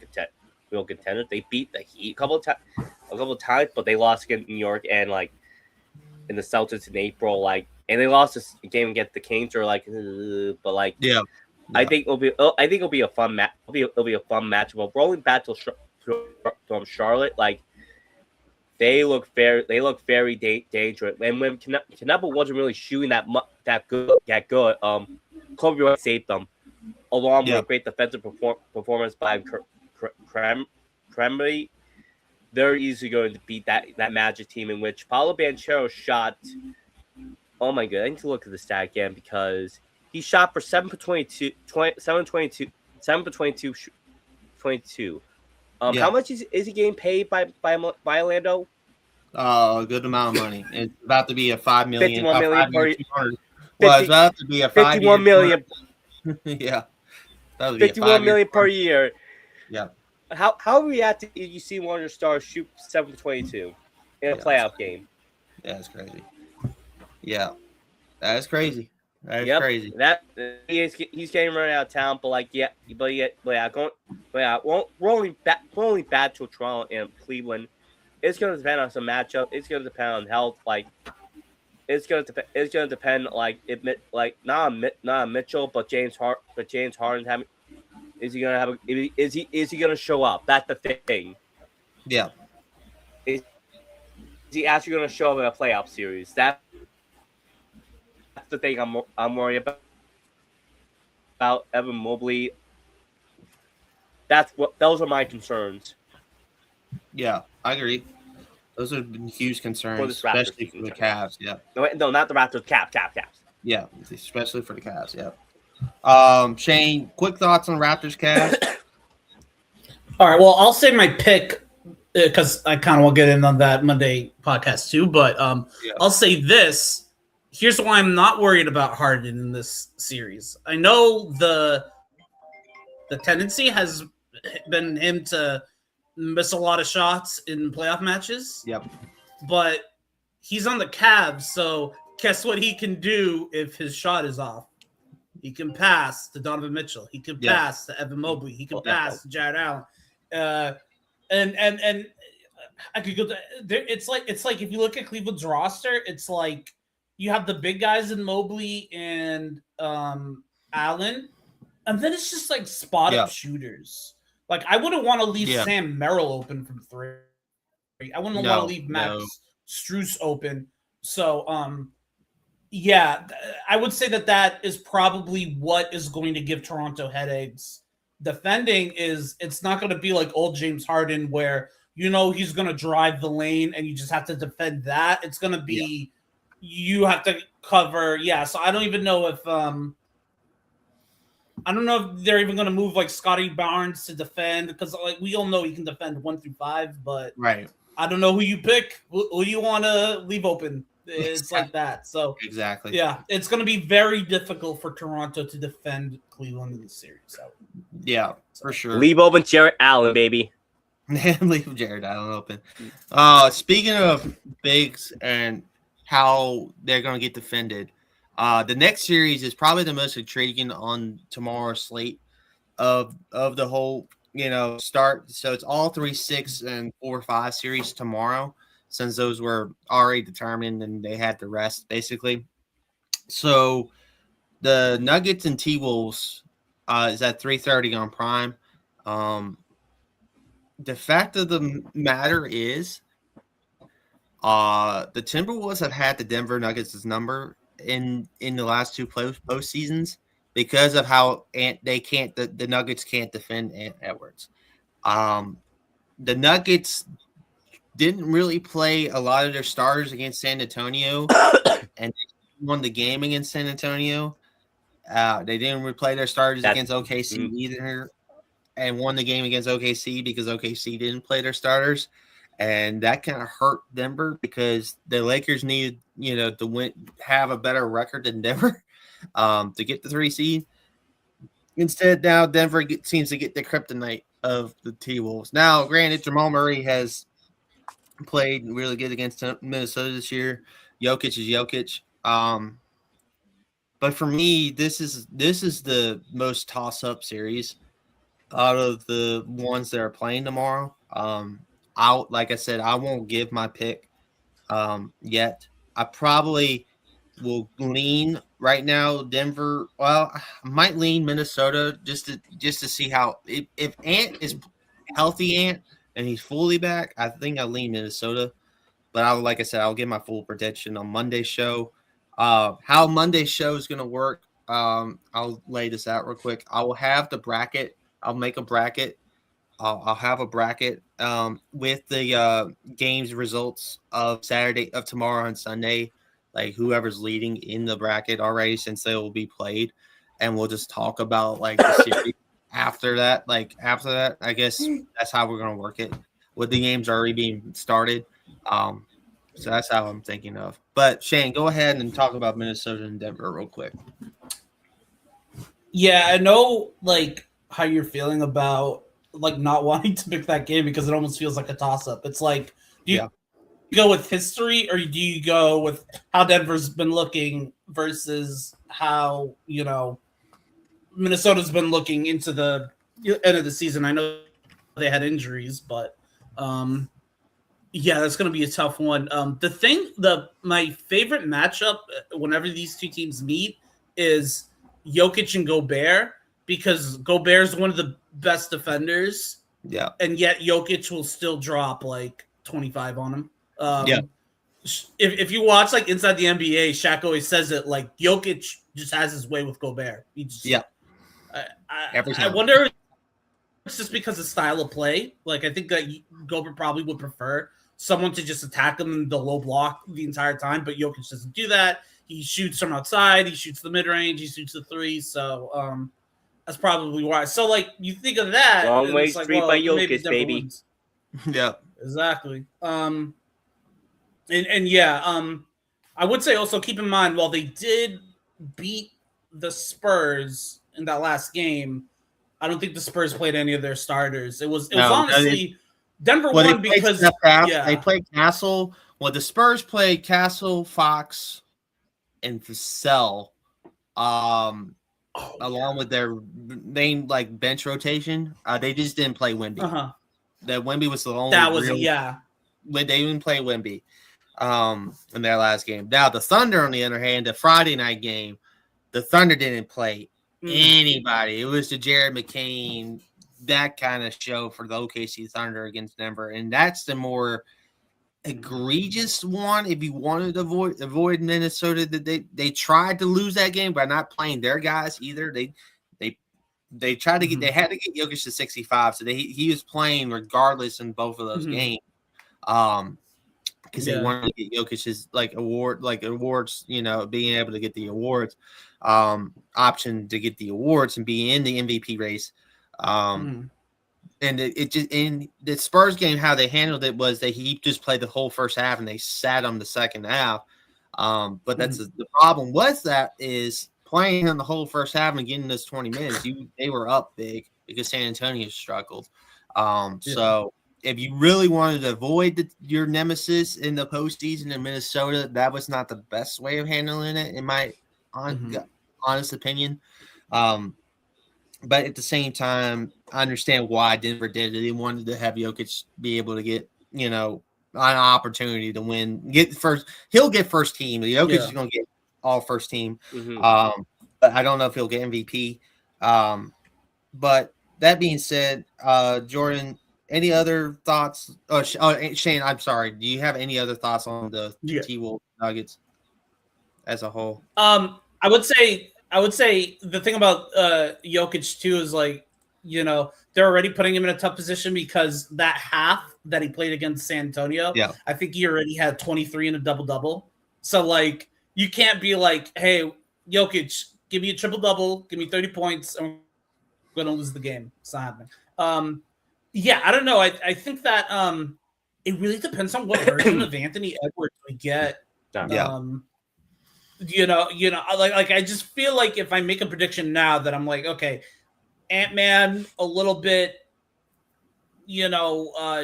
contenders. They beat the Heat a couple of times, but they lost against New York and like in the Celtics in April, and they lost this game against the Kings. But yeah. I think it'll be a fun match. It'll be a fun match. But rolling back to Charlotte, they look very dangerous. And when Kneppel wasn't really shooting that good, Kobe White saved them, along with a great defensive performance by Kremley. They're easily going to beat that Magic team, in which Paolo Banchero shot. Oh my god! I need to look at the stat again because he shot for 7 for 22. How much is he getting paid by Orlando?
A good amount of money. It's about to be a $5 million.
51 million per year.
Well, it's about to be a
51 million.
Yeah.
51 million per year.
Yeah.
How reactive did you see one of your stars shoot 7 for 22 in a playoff game?
Yeah, that's crazy. Yeah. That is crazy. That is crazy.
He's getting run out of town, rolling back to Toronto and Cleveland. it's gonna depend on some matchup. It's gonna depend on health. Like it's gonna depend like not on Mitchell, but James Harden having. Is he gonna have? Is he gonna show up? That's the thing.
Yeah.
Is he actually gonna show up in a playoff series? That's the thing I'm worried about Evan Mobley. Those are my concerns.
Yeah, I agree. Those are huge concerns, especially for the Cavs. Yeah.
No, not the Raptors. Cavs.
Yeah, especially for the Cavs. Yeah. Shane, quick thoughts on Raptors Cavs?
All right. Well, I'll say my pick because I kind of will get in on that Monday podcast too. But I'll say this. Here's why I'm not worried about Harden in this series. I know the tendency has been him to miss a lot of shots in playoff matches.
Yep.
But he's on the Cavs, so guess what he can do if his shot is off? He can pass to Donovan Mitchell. He can pass to Evan Mobley. He can pass to Jared Allen. And I could go. It's like if you look at Cleveland's roster, it's like you have the big guys in Mobley and Allen, and then it's just like spot up shooters. Like I wouldn't want to leave Sam Merrill open from three. I wouldn't want to leave Max Strus open. So I would say that is probably what is going to give Toronto headaches. Defending it's not going to be like old James Harden where he's going to drive the lane and you just have to defend that. It's going to be you have to cover. Yeah, so I don't even know if they're even going to move like Scotty Barnes to defend because like we all know he can defend 1 through 5, but I don't know who you pick. Who you want to leave open? It's like that. So
exactly.
Yeah, it's going to be very difficult for Toronto to defend Cleveland in the series. So.
Yeah, for sure.
Leave open Jared Allen, baby.
Leave Jared Allen open. Speaking of bigs and how they're going to get defended, the next series is probably the most intriguing on tomorrow's slate of the whole start. So it's all 3, 6, and 4, 5 series tomorrow, since those were already determined and they had to rest basically. So the Nuggets and T-Wolves is at 3:30 on Prime. The fact of the matter is the Timberwolves have had the Denver Nuggets' number in the last 2 postseasons because of how the Nuggets can't defend Ant Edwards. The Nuggets didn't really play a lot of their starters against San Antonio and they won the game against San Antonio. They didn't replay their starters against OKC either and won the game against OKC because OKC didn't play their starters. And that kind of hurt Denver because the Lakers needed, to have a better record than Denver to get the 3 seed. Instead, now Denver seems to get the kryptonite of the T-Wolves. Now, granted, Jamal Murray has played really good against Minnesota this year. Jokic is Jokic. But for me, this is the most toss-up series out of the ones that are playing tomorrow. Like I said, I won't give my pick yet. I probably will lean right now Denver. Well, I might lean Minnesota just to see how if Ant is healthy, and he's fully back, I think I'll lean Minnesota. But like I said, I'll give my full prediction on Monday's show. How Monday's show is going to work, I'll lay this out real quick. I will have the bracket. I'll make a bracket. I'll have a bracket with the games results of tomorrow and Sunday, like whoever's leading in the bracket already, since they will be played, and we'll just talk about like the series after that. I guess that's how we're gonna work it with the games already being started. So that's how I'm thinking of. But Shane, go ahead and talk about Minnesota and Denver real quick.
Yeah, I know like how you're feeling about like not wanting to pick that game because it almost feels like a toss-up. It's like, do you go with history or do you go with how Denver's been looking versus how, Minnesota's been looking into the end of the season? I know they had injuries, but Yeah, that's going to be a tough one. My favorite matchup whenever these two teams meet is Jokic and Gobert, because Gobert is one of the best defenders,
Yeah.
and yet Jokic will still drop like 25 on him.
Yeah.
If you watch like Inside the NBA, Shaq always says it, like Jokic just has his way with Gobert. He just,
Yeah. Every
I
time.
wonder if it's just because of style of play. Like I think that Gobert probably would prefer someone to just attack him in the low block the entire time, but Jokic doesn't do that. He shoots from outside, he shoots the mid range, he shoots the three. So that's probably why. So like you think of that,
Long
and
way
it's like,
street
well,
by
maybe
Jokic,
Denver
baby.
wins.
Yeah.
Exactly. And yeah, I would say also keep in mind, while they did beat the Spurs in that last game, I don't think the Spurs played any of their starters. It was honestly Denver won because
they played Castle. Well, the Spurs played Castle, Fox, and Vassell, along with their main like bench rotation. They just didn't play Wemby. That Wemby was the only they didn't play Wemby in their last game. Now the Thunder, on the other hand, the Friday night game, the Thunder didn't play anybody. It was the Jared McCain, that kind of show for the OKC Thunder against Denver, and that's the more egregious one. If you wanted to avoid Minnesota, that they tried to lose that game by not playing their guys either. They tried to get they had to get Jokic to 65, so he was playing regardless in both of those games. Because they wanted to get Jokic's awards, being able to get the awards, option to get the awards and be in the MVP race. And it just in the Spurs game, how they handled it was that he just played the whole first half and they sat him the second half. But that's the problem was that is playing in the whole first half and getting those 20 minutes. They were up big because San Antonio struggled. So if you really wanted to avoid your nemesis in the postseason in Minnesota, that was not the best way of handling it, in my honest opinion. But at the same time, I understand why Denver did it. They wanted to have Jokic be able to get, an opportunity to win. He'll get first team. Jokic is going to get all first team. But I don't know if he'll get MVP. But that being said, Jordan, any other thoughts? Shane, I'm sorry. Do you have any other thoughts on the T-Wolves Nuggets as a whole?
I would say the thing about Jokic too is they're already putting him in a tough position because that half that he played against San Antonio, I think he already had 23 and a double-double. So you can't be like, hey, Jokic, give me a triple-double, give me 30 points, and we're going to lose the game. It's not happening. I don't know. I think that it really depends on what version of Anthony Edwards we get. I just feel like if I make a prediction now that I'm like, okay, Ant-Man a little bit,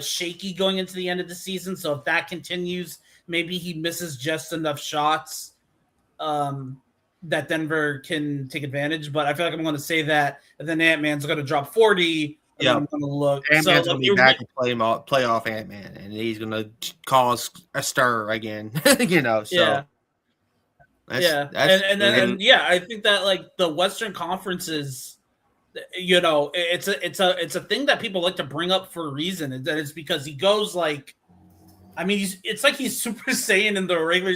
shaky going into the end of the season. So if that continues, maybe he misses just enough shots that Denver can take advantage. But I feel like I'm going to say that, and then Ant-Man's going to drop 40.
Yeah,
I'm going to look.
Ant-Man's going to be back to playoff Ant-Man, and he's going to cause a stir again. So.
I think that the Western conferences, it's a thing that people like to bring up for a reason, and that it's because he goes it's like he's Super Saiyan in the regular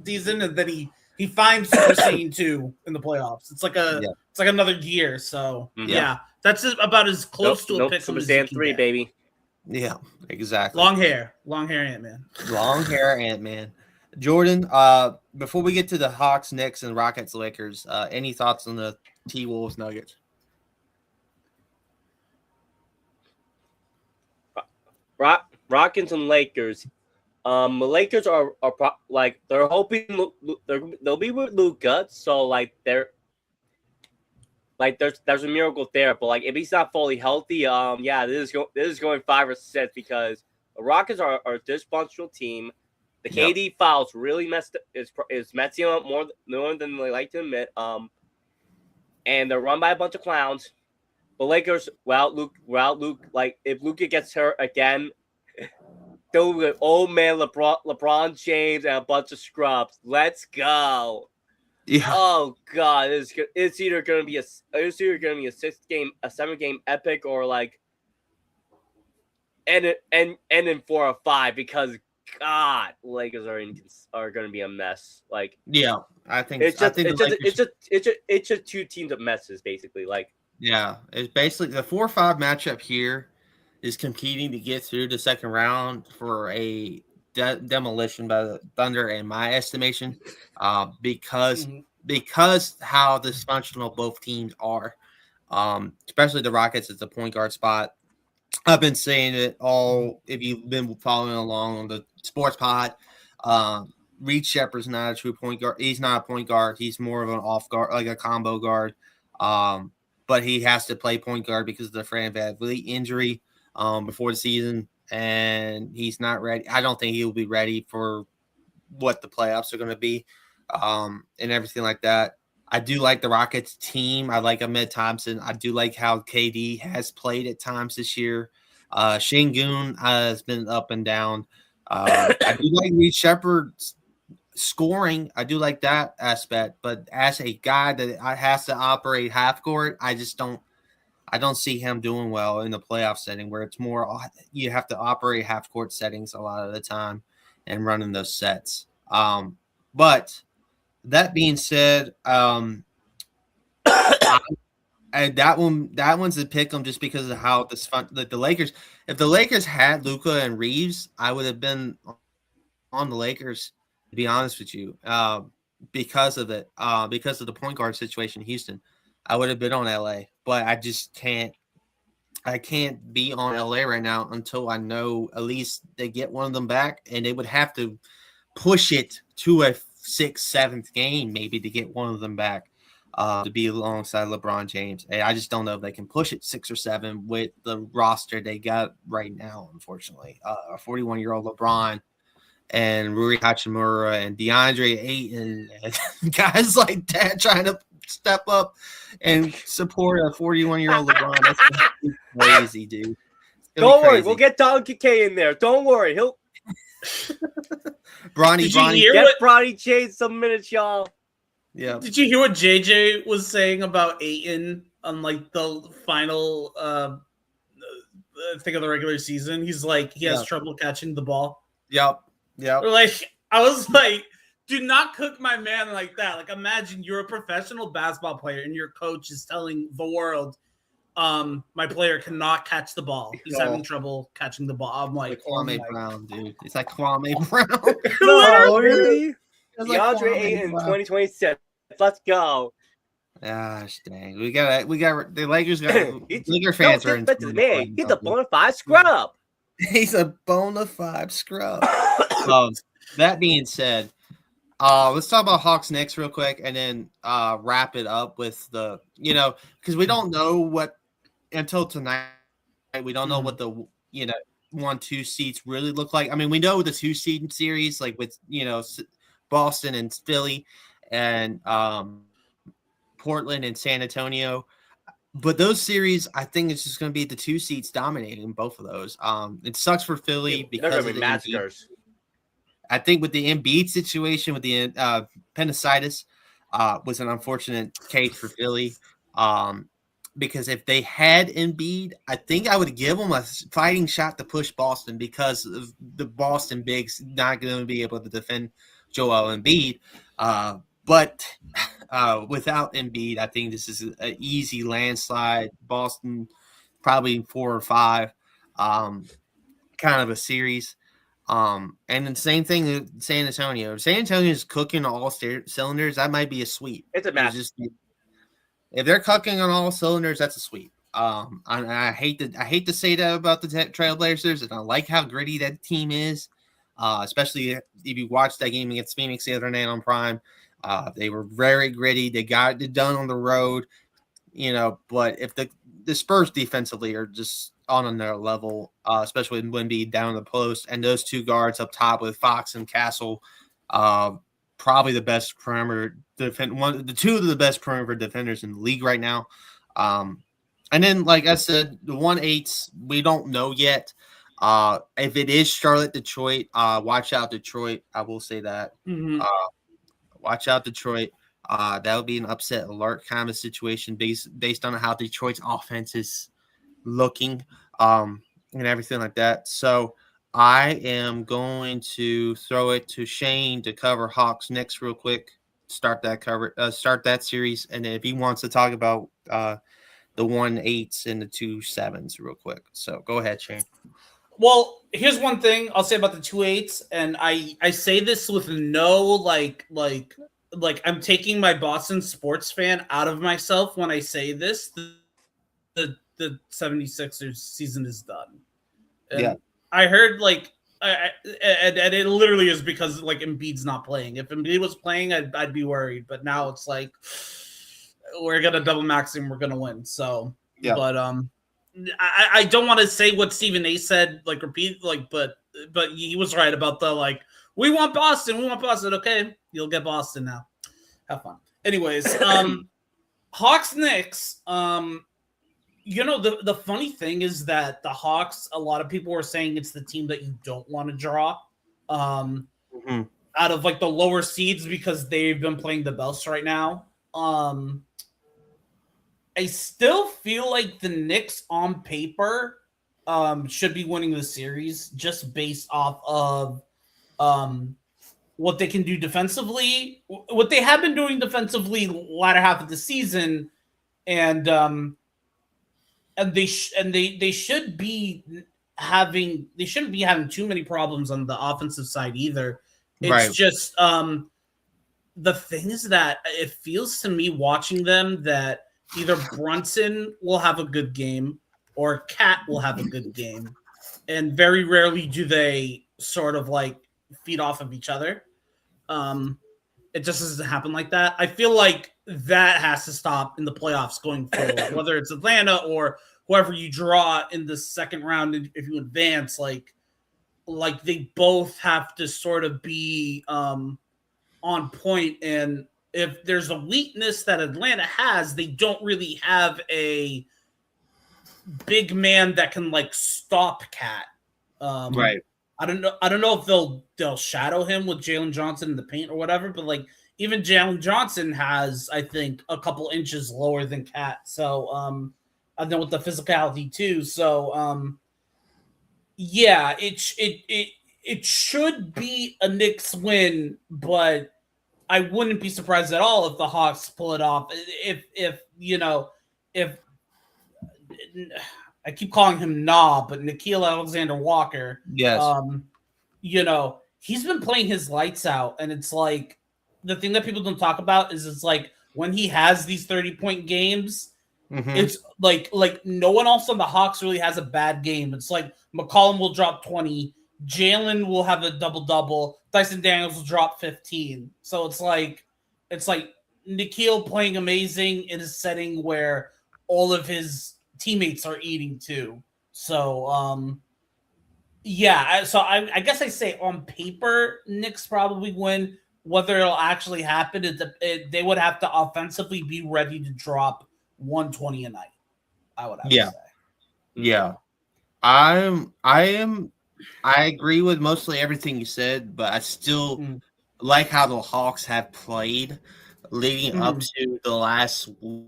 season, and then he finds Super Saiyan 2 in the playoffs. It's like it's like another gear. So that's about as close to a pick
Super Saiyan 3, baby.
Yeah, exactly.
Long hair Ant-Man.
Long hair Ant-Man. Jordan, before we get to the Hawks, Knicks, and Rockets, Lakers, any thoughts on the T-Wolves Nuggets?
Rockets and Lakers. The Lakers are they're hoping they'll be with Luka, so there's a miracle there. But if he's not fully healthy, this is going 5 or 6 because the Rockets are a dysfunctional team. The KD fouls really is messing up more than they like to admit. And they're run by a bunch of clowns. The Lakers, without Luke, if Luka gets hurt again, filled with old man LeBron James and a bunch of scrubs. Let's go.
Yeah.
Oh God, it's either gonna be a 7-game epic, or like and in 4 or 5, because God, Lakers are gonna be a mess. Like,
Yeah, I think
it's
I
just
think the Lakers,
it's just two teams of messes, basically. Like,
yeah, it's basically the 4-5 matchup here is competing to get through the second round for a demolition by the Thunder, in my estimation, because how dysfunctional both teams are, especially the Rockets at the point guard spot. I've been saying it all. If you've been following along on the sports pod, Reed Shepard's not a true point guard. He's not a point guard. He's more of an off guard, like a combo guard. But he has to play point guard because of the Fran VanVleet injury before the season, and he's not ready. I don't think he will be ready for what the playoffs are going to be, and everything like that. I do like the Rockets team. I like Ahmed Thompson. I do like how KD has played at times this year. Şengün has been up and down. I do like Reed Shepard's scoring. I do like that aspect, but as a guy that has to operate half court, I don't see him doing well in the playoff setting, where it's more you have to operate half court settings a lot of the time and running those sets. But that being said, and that one's a pick 'em just because of how this fun. Like the Lakers, if the Lakers had Luka and Reeves, I would have been on the Lakers, to be honest with you, because of it, because of the point guard situation in Houston. I would have been on LA, but I just can't. I can't be on LA right now until I know at least they get one of them back, and they would have to push it to a 6th, 7th game maybe to get one of them back to be alongside LeBron James. And I just don't know if they can push it 6 or 7 with the roster they got right now, unfortunately. A 41-year-old LeBron and Rory Hachimura and DeAndre Ayton and guys like that trying to step up and support a 41-year-old LeBron. That's crazy, dude.
Don't worry, we'll get Don Kike in there. Don't worry, he'll
Bronny,
get Bronny James some minutes, y'all.
Yeah.
Did you hear what JJ was saying about Ayton on like the final thing of the regular season? He's like he has trouble catching the ball.
Yep.
Like I was like, do not cook my man like that. Like imagine you're a professional basketball player and your coach is telling the world, my player cannot catch the ball. He's having trouble catching the ball. I'm like
Kwame Brown, dude. It's like Kwame Brown.
No, really?
Like
DeAndre Ayton 2026. Let's go.
Gosh dang. We got the Lakers Laker fans are in.
He's a bona fide scrub.
He's a bona fide scrub. That being said, let's talk about Hawks next real quick, and then wrap it up with the because we don't know what until tonight. We don't know what the 1-2 seeds really look like. I mean, we know the 2 seed series, like with Boston and Philly and Portland and San Antonio. But those series, I think it's just going to be the 2 seeds dominating both of those. It sucks for Philly because of the massacres. I think with the Embiid situation, with the appendicitis, was an unfortunate case for Philly. Because if they had Embiid, I think I would give them a fighting shot to push Boston because of the Boston bigs not going to be able to defend Joel Embiid. But without Embiid, I think this is an easy landslide. Boston probably 4 or 5, kind of a series. And then same thing with San Antonio. If San Antonio is cooking all cylinders, that might be a sweep.
It's a match.
If they're cooking on all cylinders, that's a sweep. I hate to say that about the Trailblazers, and I like how gritty that team is. Especially if you watched that game against Phoenix the other night on Prime. They were very gritty. They got it done on the road, but if the Spurs defensively are just on another level, especially when Wemby down the post, and those 2 guards up top with Fox and Castle, probably the best perimeter the 2 of the best perimeter defenders in the league right now. And then, like I said, the 1-8s, we don't know yet. If it is Charlotte, Detroit, watch out, Detroit. I will say that.
Mhm.
Watch out, Detroit. That would be an upset alert kind of situation based on how Detroit's offense is looking, and everything like that. So I am going to throw it to Shane to cover Hawks Knicks real quick. Start that series, and then if he wants to talk about the 1-8s and the 2-7s real quick. So go ahead, Shane.
Well, here's one thing I'll say about the 2-8s, and I say this with no like I'm taking my Boston sports fan out of myself when I say this. The 76ers season is done. And
Yeah.
I heard and it literally is because like Embiid's not playing. If Embiid was playing, I'd be worried. But now it's like we're gonna double max and we're gonna win. So
Yeah.
But I don't want to say what Stephen A said, like repeat, like, but he was right about the like we want Boston. Okay, you'll get Boston now. Have fun. Anyways, Hawks Knicks. The funny thing is that the Hawks, a lot of people were saying it's the team that you don't want to draw out of like the lower seeds because they've been playing the best right now. I still feel like the Knicks on paper should be winning the series just based off of what they can do defensively, what they have been doing defensively latter half of the season, and they shouldn't be having too many problems on the offensive side either. It's just the thing is that it feels to me watching them that either Brunson will have a good game or Cat will have a good game, and very rarely do they sort of like feed off of each other. It just doesn't happen like that. I feel like that has to stop in the playoffs going forward, whether it's Atlanta or whoever you draw in the second round. If you advance, like they both have to sort of be on point. And if there's a weakness that Atlanta has, they don't really have a big man that can like stop Cat.
Right.
I don't know if they'll shadow him with Jalen Johnson in the paint or whatever, but like even Jalen Johnson has, I think, a couple inches lower than Cat. So I know with the physicality too. So yeah, it should be a Knicks win, but I wouldn't be surprised at all if the Hawks pull it off. If I keep calling him but Nickeil Alexander-Walker.
Yes.
He's been playing his lights out, and it's like the thing that people don't talk about is it's like when he has these 30-point games, it's like no one else on the Hawks really has a bad game. It's like McCollum will drop 20, Jalen will have a double-double, Dyson Daniels will drop 15. So it's like Nickeil playing amazing in a setting where all of his teammates are eating too. So yeah, so I guess I say on paper Knicks probably win. Whether it'll actually happen, they would have to offensively be ready to drop 120 a night. I would have to say.
Yeah. I agree with mostly everything you said, but I still like how the Hawks have played leading up to the last week.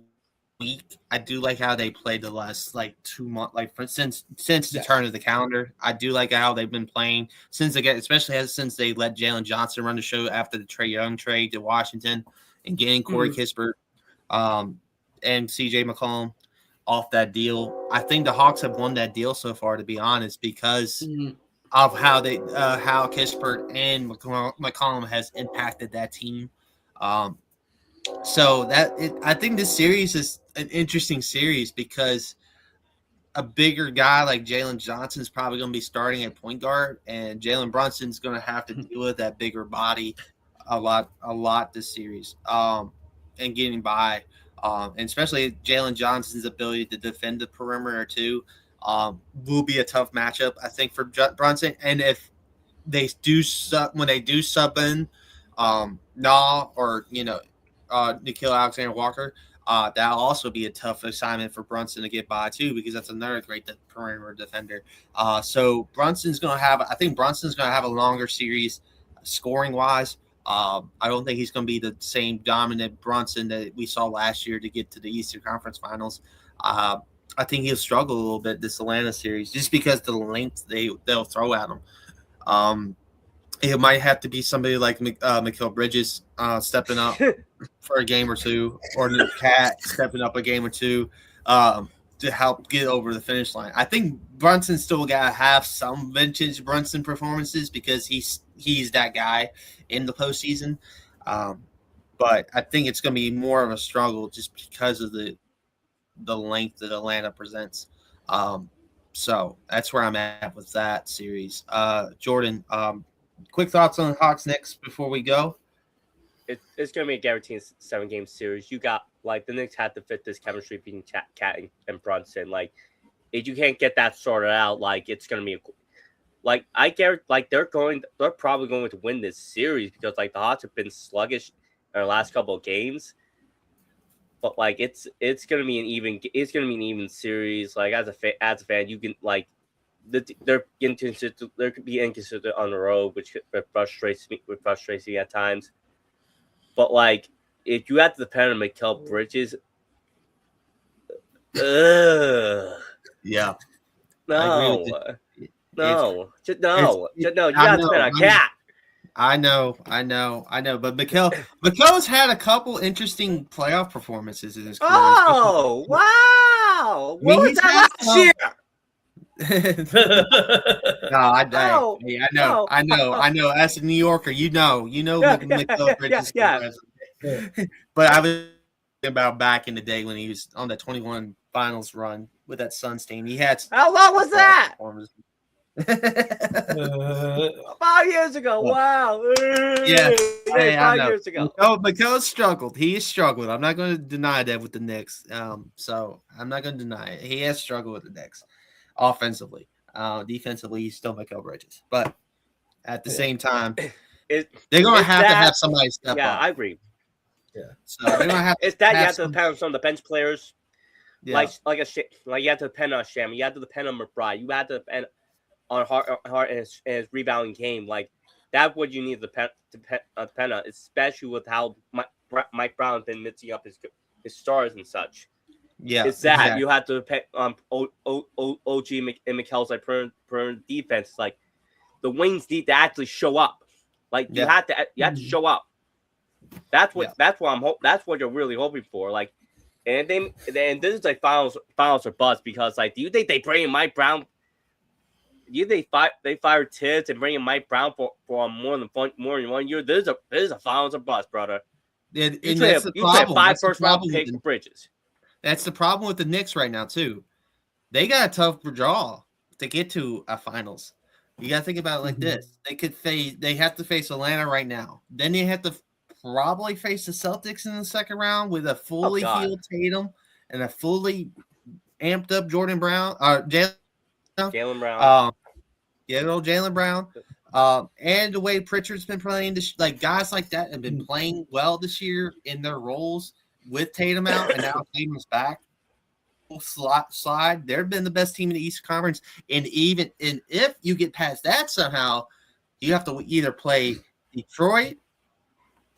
I do like how they played the last like 2 months, since the turn of the calendar. I do like how they've been playing since they since they let Jalen Johnson run the show after the Trae Young trade to Washington and getting Corey Kispert and CJ McCollum off that deal. I think the Hawks have won that deal so far, to be honest, because of how how Kispert and McCollum has impacted that team. So I think this series is an interesting series because a bigger guy like Jalen Johnson is probably going to be starting at point guard, and Jalen Brunson's going to have to deal with that bigger body a lot this series, and getting by, and especially Jalen Johnson's ability to defend the perimeter too, will be a tough matchup, I think, for Brunson. And if they do when they do sub in or Nickeil Alexander-Walker, That'll also be a tough assignment for Brunson to get by too, because that's another great perimeter defender. So I think Brunson's gonna have a longer series scoring wise. I don't think he's gonna be the same dominant Brunson that we saw last year to get to the Eastern Conference Finals. I think he'll struggle a little bit this Atlanta series just because the length they'll throw at him. It might have to be somebody like Mikal Bridges stepping up for a game or two, or the Cat stepping up a game or two to help get over the finish line. I think Brunson still got to have some vintage Brunson performances because he's that guy in the postseason. But I think it's going to be more of a struggle just because of the length that Atlanta presents. So that's where I'm at with that series. Jordan, quick thoughts on Hawks Knicks before we go.
It's going to be a guaranteed 7-game series. You got the Knicks had to fit this chemistry between Cat and Brunson. If you can't get that sorted out, it's going to be I guarantee they're probably going to win this series because the Hawks have been sluggish in their last couple of games. But it's going to be an even series. As a fan, you can they're inconsistent. There could be inconsistent on the road, which frustrates me at times. But if you have to depend on Mikal Bridges,
yeah,
no, you have to depend on Cat.
I know. But Mikel's had a couple interesting playoff performances in his career.
Oh, wow! What was that last year?
No, I know. As a New Yorker, you know, Mikal Bridges. But I was thinking about back in the day when he was on the 21 finals run with that Suns team. He had
how long was that? 5 years ago. Wow.
Yeah,
5 years ago.
Mikel struggled. He has struggled. I'm not going to deny that with the Knicks. So I'm not going to deny it. He has struggled with the Knicks offensively. Defensively, he's still Mikal Bridges. But at the same time, they're going to have somebody step up.
Yeah, I agree.
Yeah. So they're going to have.
It's that you have to depend on some of the bench players. Yeah. You have to depend on Sham. You have to depend on McBride. You have to depend on Hart and his rebounding game. That's what you need to depend on, especially with how Mike Brown's been mixing up his stars and such.
Yeah,
it's that exactly. You have to depend on OG and Mikel's per defense. The wings need to actually show up. You have to show up. That's what that's what you're really hoping for. And this is finals or bust because do you think they bring in Mike Brown? Do you think they fire Tibbs and bring in Mike Brown for more than 1 year? This is a finals or bust, brother.
You trade a 5 first-round pick
for Bridges.
That's the problem with the Knicks right now too. They got a tough draw to get to a finals. You got to think about it like this: they have to face Atlanta right now. Then they have to probably face the Celtics in the second round with a fully healed Tatum and a fully amped up Jalen Brown.
Jalen Brown.
Jalen Brown. And the way Pritchard's been playing, guys like that have been playing well this year in their roles with Tatum out, and now Tatum's back. Slide. They've been the best team in the Eastern Conference, and if you get past that somehow, you have to either play Detroit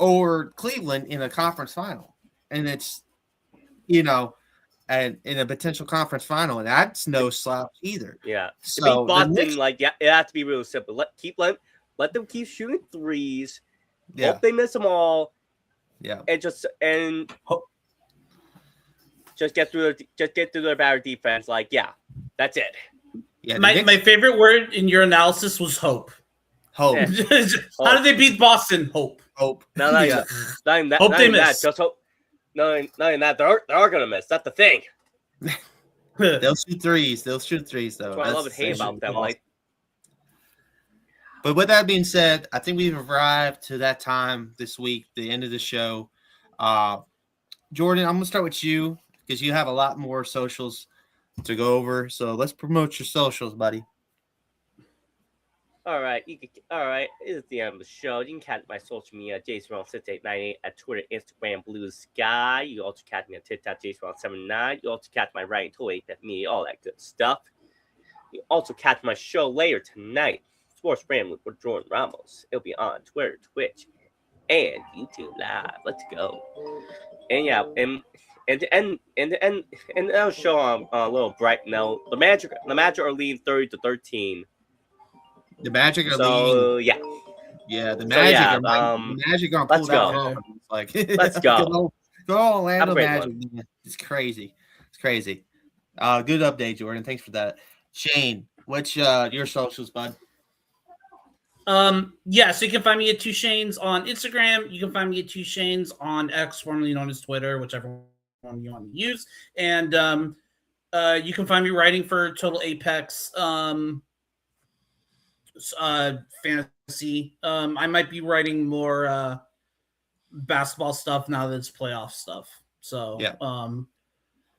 or Cleveland in a conference final, and it's and in a potential conference final, and that's no slouch either.
Yeah.
So
to beat Boston, it has to be really simple. Let them keep shooting threes. Yeah. Hope they miss them all.
Yeah.
And just get through their bad defense. That's it.
Yeah. My favorite word in your analysis was hope.
Hope.
Yeah. How did they beat Boston? Hope.
Hope.
Not even that.
Hope they miss.
Just hope. Not even that. They are gonna miss. That's the thing.
They'll shoot threes. Though.
That's what I love and hate about them.
But with that being said, I think we've arrived to that time this week, the end of the show. Jordan, I'm gonna start with you because you have a lot more socials to go over. So let's promote your socials, buddy.
All right, it's the end of the show. You can catch my social media, JaceRound6898 at Twitter, Instagram, Blue Sky. You can also catch me on TikTok, JaceRound79. You also catch my writing, Toy at me, all that good stuff. You also catch my show later tonight, Sports Rambling with Jordan Ramos. It'll be on Twitter, Twitch, and YouTube Live. Let's go. And yeah, and that'll show on a little bright note. The Magic are leading 30-13.
The Magic are
So
leading.
yeah,
The Magic
yeah,
the Magic gonna
let's
pull that
go.
one off. It's like
Let's go.
Go Orlando
Have a great
Magic. Man. It's crazy. It's crazy. Good update, Jordan. Thanks for that. Shane, what's your socials, bud?
Yeah, so you can find me at Two Shanes on Instagram. You can find me at Two Shanes on X, formerly known as Twitter, whichever one you want to use. And you can find me writing for Total Apex fantasy. I might be writing more basketball stuff now that it's playoff stuff. So
yeah.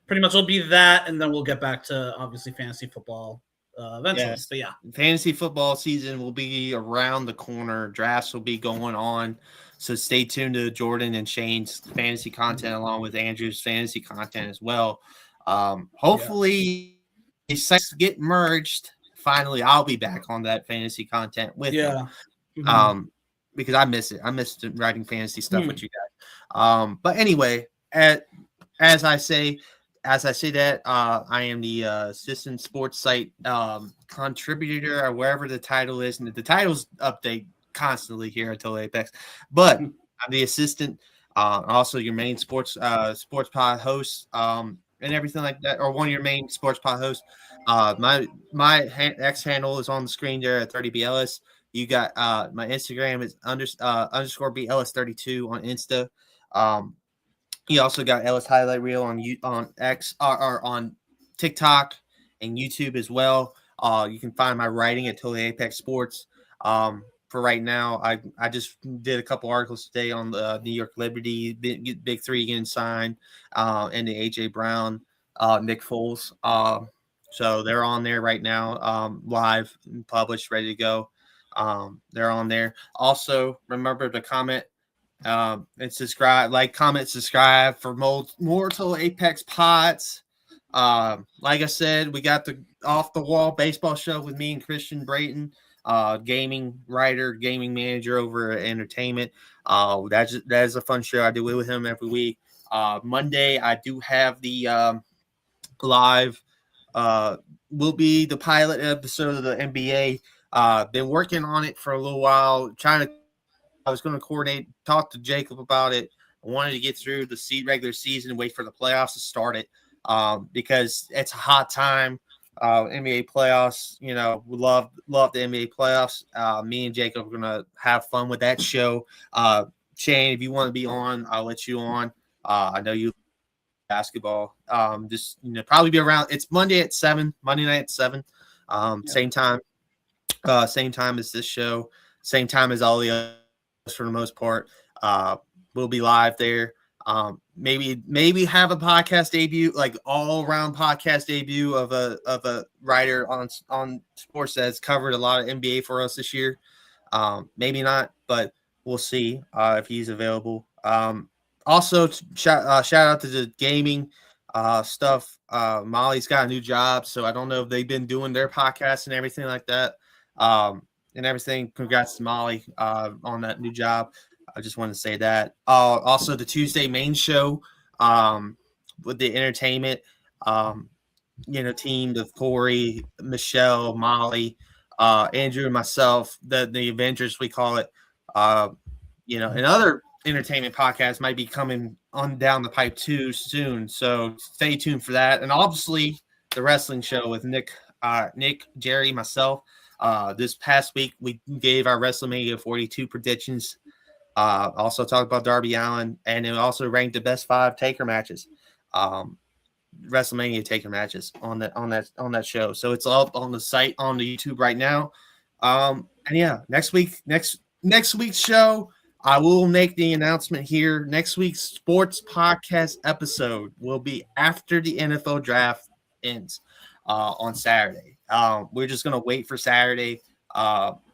Pretty much it'll be that, and then we'll get back to obviously fantasy football eventually.
Yeah.
But yeah,
fantasy football season will be around the corner. Drafts will be going on, so stay tuned to Jordan and Shane's fantasy content along with Andrew's fantasy content as well. Hopefully, these sites get merged. Finally, I'll be back on that fantasy content with them. Because I miss it. I miss writing fantasy stuff with you guys. But anyway, as I say that, I am the assistant sports site contributor or wherever the title is, and the titles update constantly here at Total Apex. But I'm the assistant, also your main sports pod host, and everything like that, or one of your main sports pod hosts. My X handle is on the screen there at 30BLS. You got my Instagram is underscore BLS32 on Insta. You also got Ellis Highlight Reel on X or on TikTok and YouTube as well. You can find my writing at Total Apex Sports. For right now, I just did a couple articles today on the New York Liberty Big Three getting signed, and the AJ Brown, Nick Foles. So they're on there right now, live and published, ready to go. They're on there. Also, remember to comment and subscribe, comment, subscribe for more Total Apex pods. Like I said, we got the Off the Wall baseball show with me and Christian Brayton, gaming writer, gaming manager over at Entertainment. That is a fun show. I do it with him every week. Monday, I do have the live. Will be the pilot episode of the NBA. Been working on it for a little while. I was going to coordinate, talk to Jacob about it. I wanted to get through the regular season, wait for the playoffs to start it, because it's a hot time. NBA playoffs, we love the NBA playoffs. Me and Jacob are going to have fun with that show. Shane, if you want to be on, I'll let you on. I know you basketball. Just probably be around. It's Monday night at 7. Same time as this show, same time as all the others for the most part. We'll be live there. Maybe have a podcast debut, like all around podcast debut of a writer on sports that's covered a lot of NBA for us this year. Maybe not, but we'll see if he's available. Also, shout out to the gaming stuff. Molly's got a new job, so I don't know if they've been doing their podcast and everything like that. And everything. Congrats to Molly on that new job. I just want to say that. Also, the Tuesday main show with the Entertainment team of Corey, Michelle, Molly, Andrew, and myself, the Avengers, we call it. And other entertainment podcasts might be coming on down the pipe too soon. So stay tuned for that. And obviously, the wrestling show with Nick, Jerry, myself. This past week, we gave our WrestleMania 42 predictions. Also talked about Darby Allin, and it also ranked the best 5 taker matches, WrestleMania taker matches on that show. So it's up on the site on the YouTube right now. And yeah, next week's show, I will make the announcement here. Next week's sports podcast episode will be after the NFL draft ends on Saturday. We're just gonna wait for Saturday.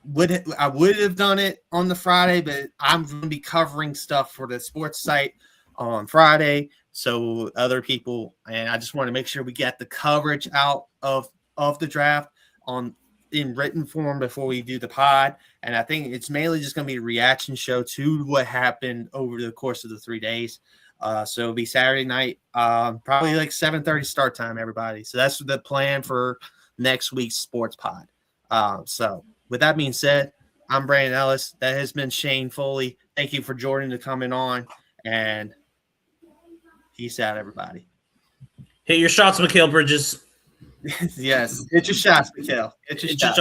would have done it on the Friday, but I'm going to be covering stuff for the sports site on Friday. So other people, and I just want to make sure we get the coverage out of the draft in written form before we do the pod. And I think it's mainly just going to be a reaction show to what happened over the course of the 3 days. So it'll be Saturday night, probably like 7:30 start time, everybody. So that's the plan for next week's sports pod. So with that being said, I'm Brandon Ellis. That has been Shane Foley. Thank you for Jordan to coming on, and peace out, everybody.
Hit your shots, Mikhail Bridges.
Yes, hit your shots, Mikhail. Hit your shots.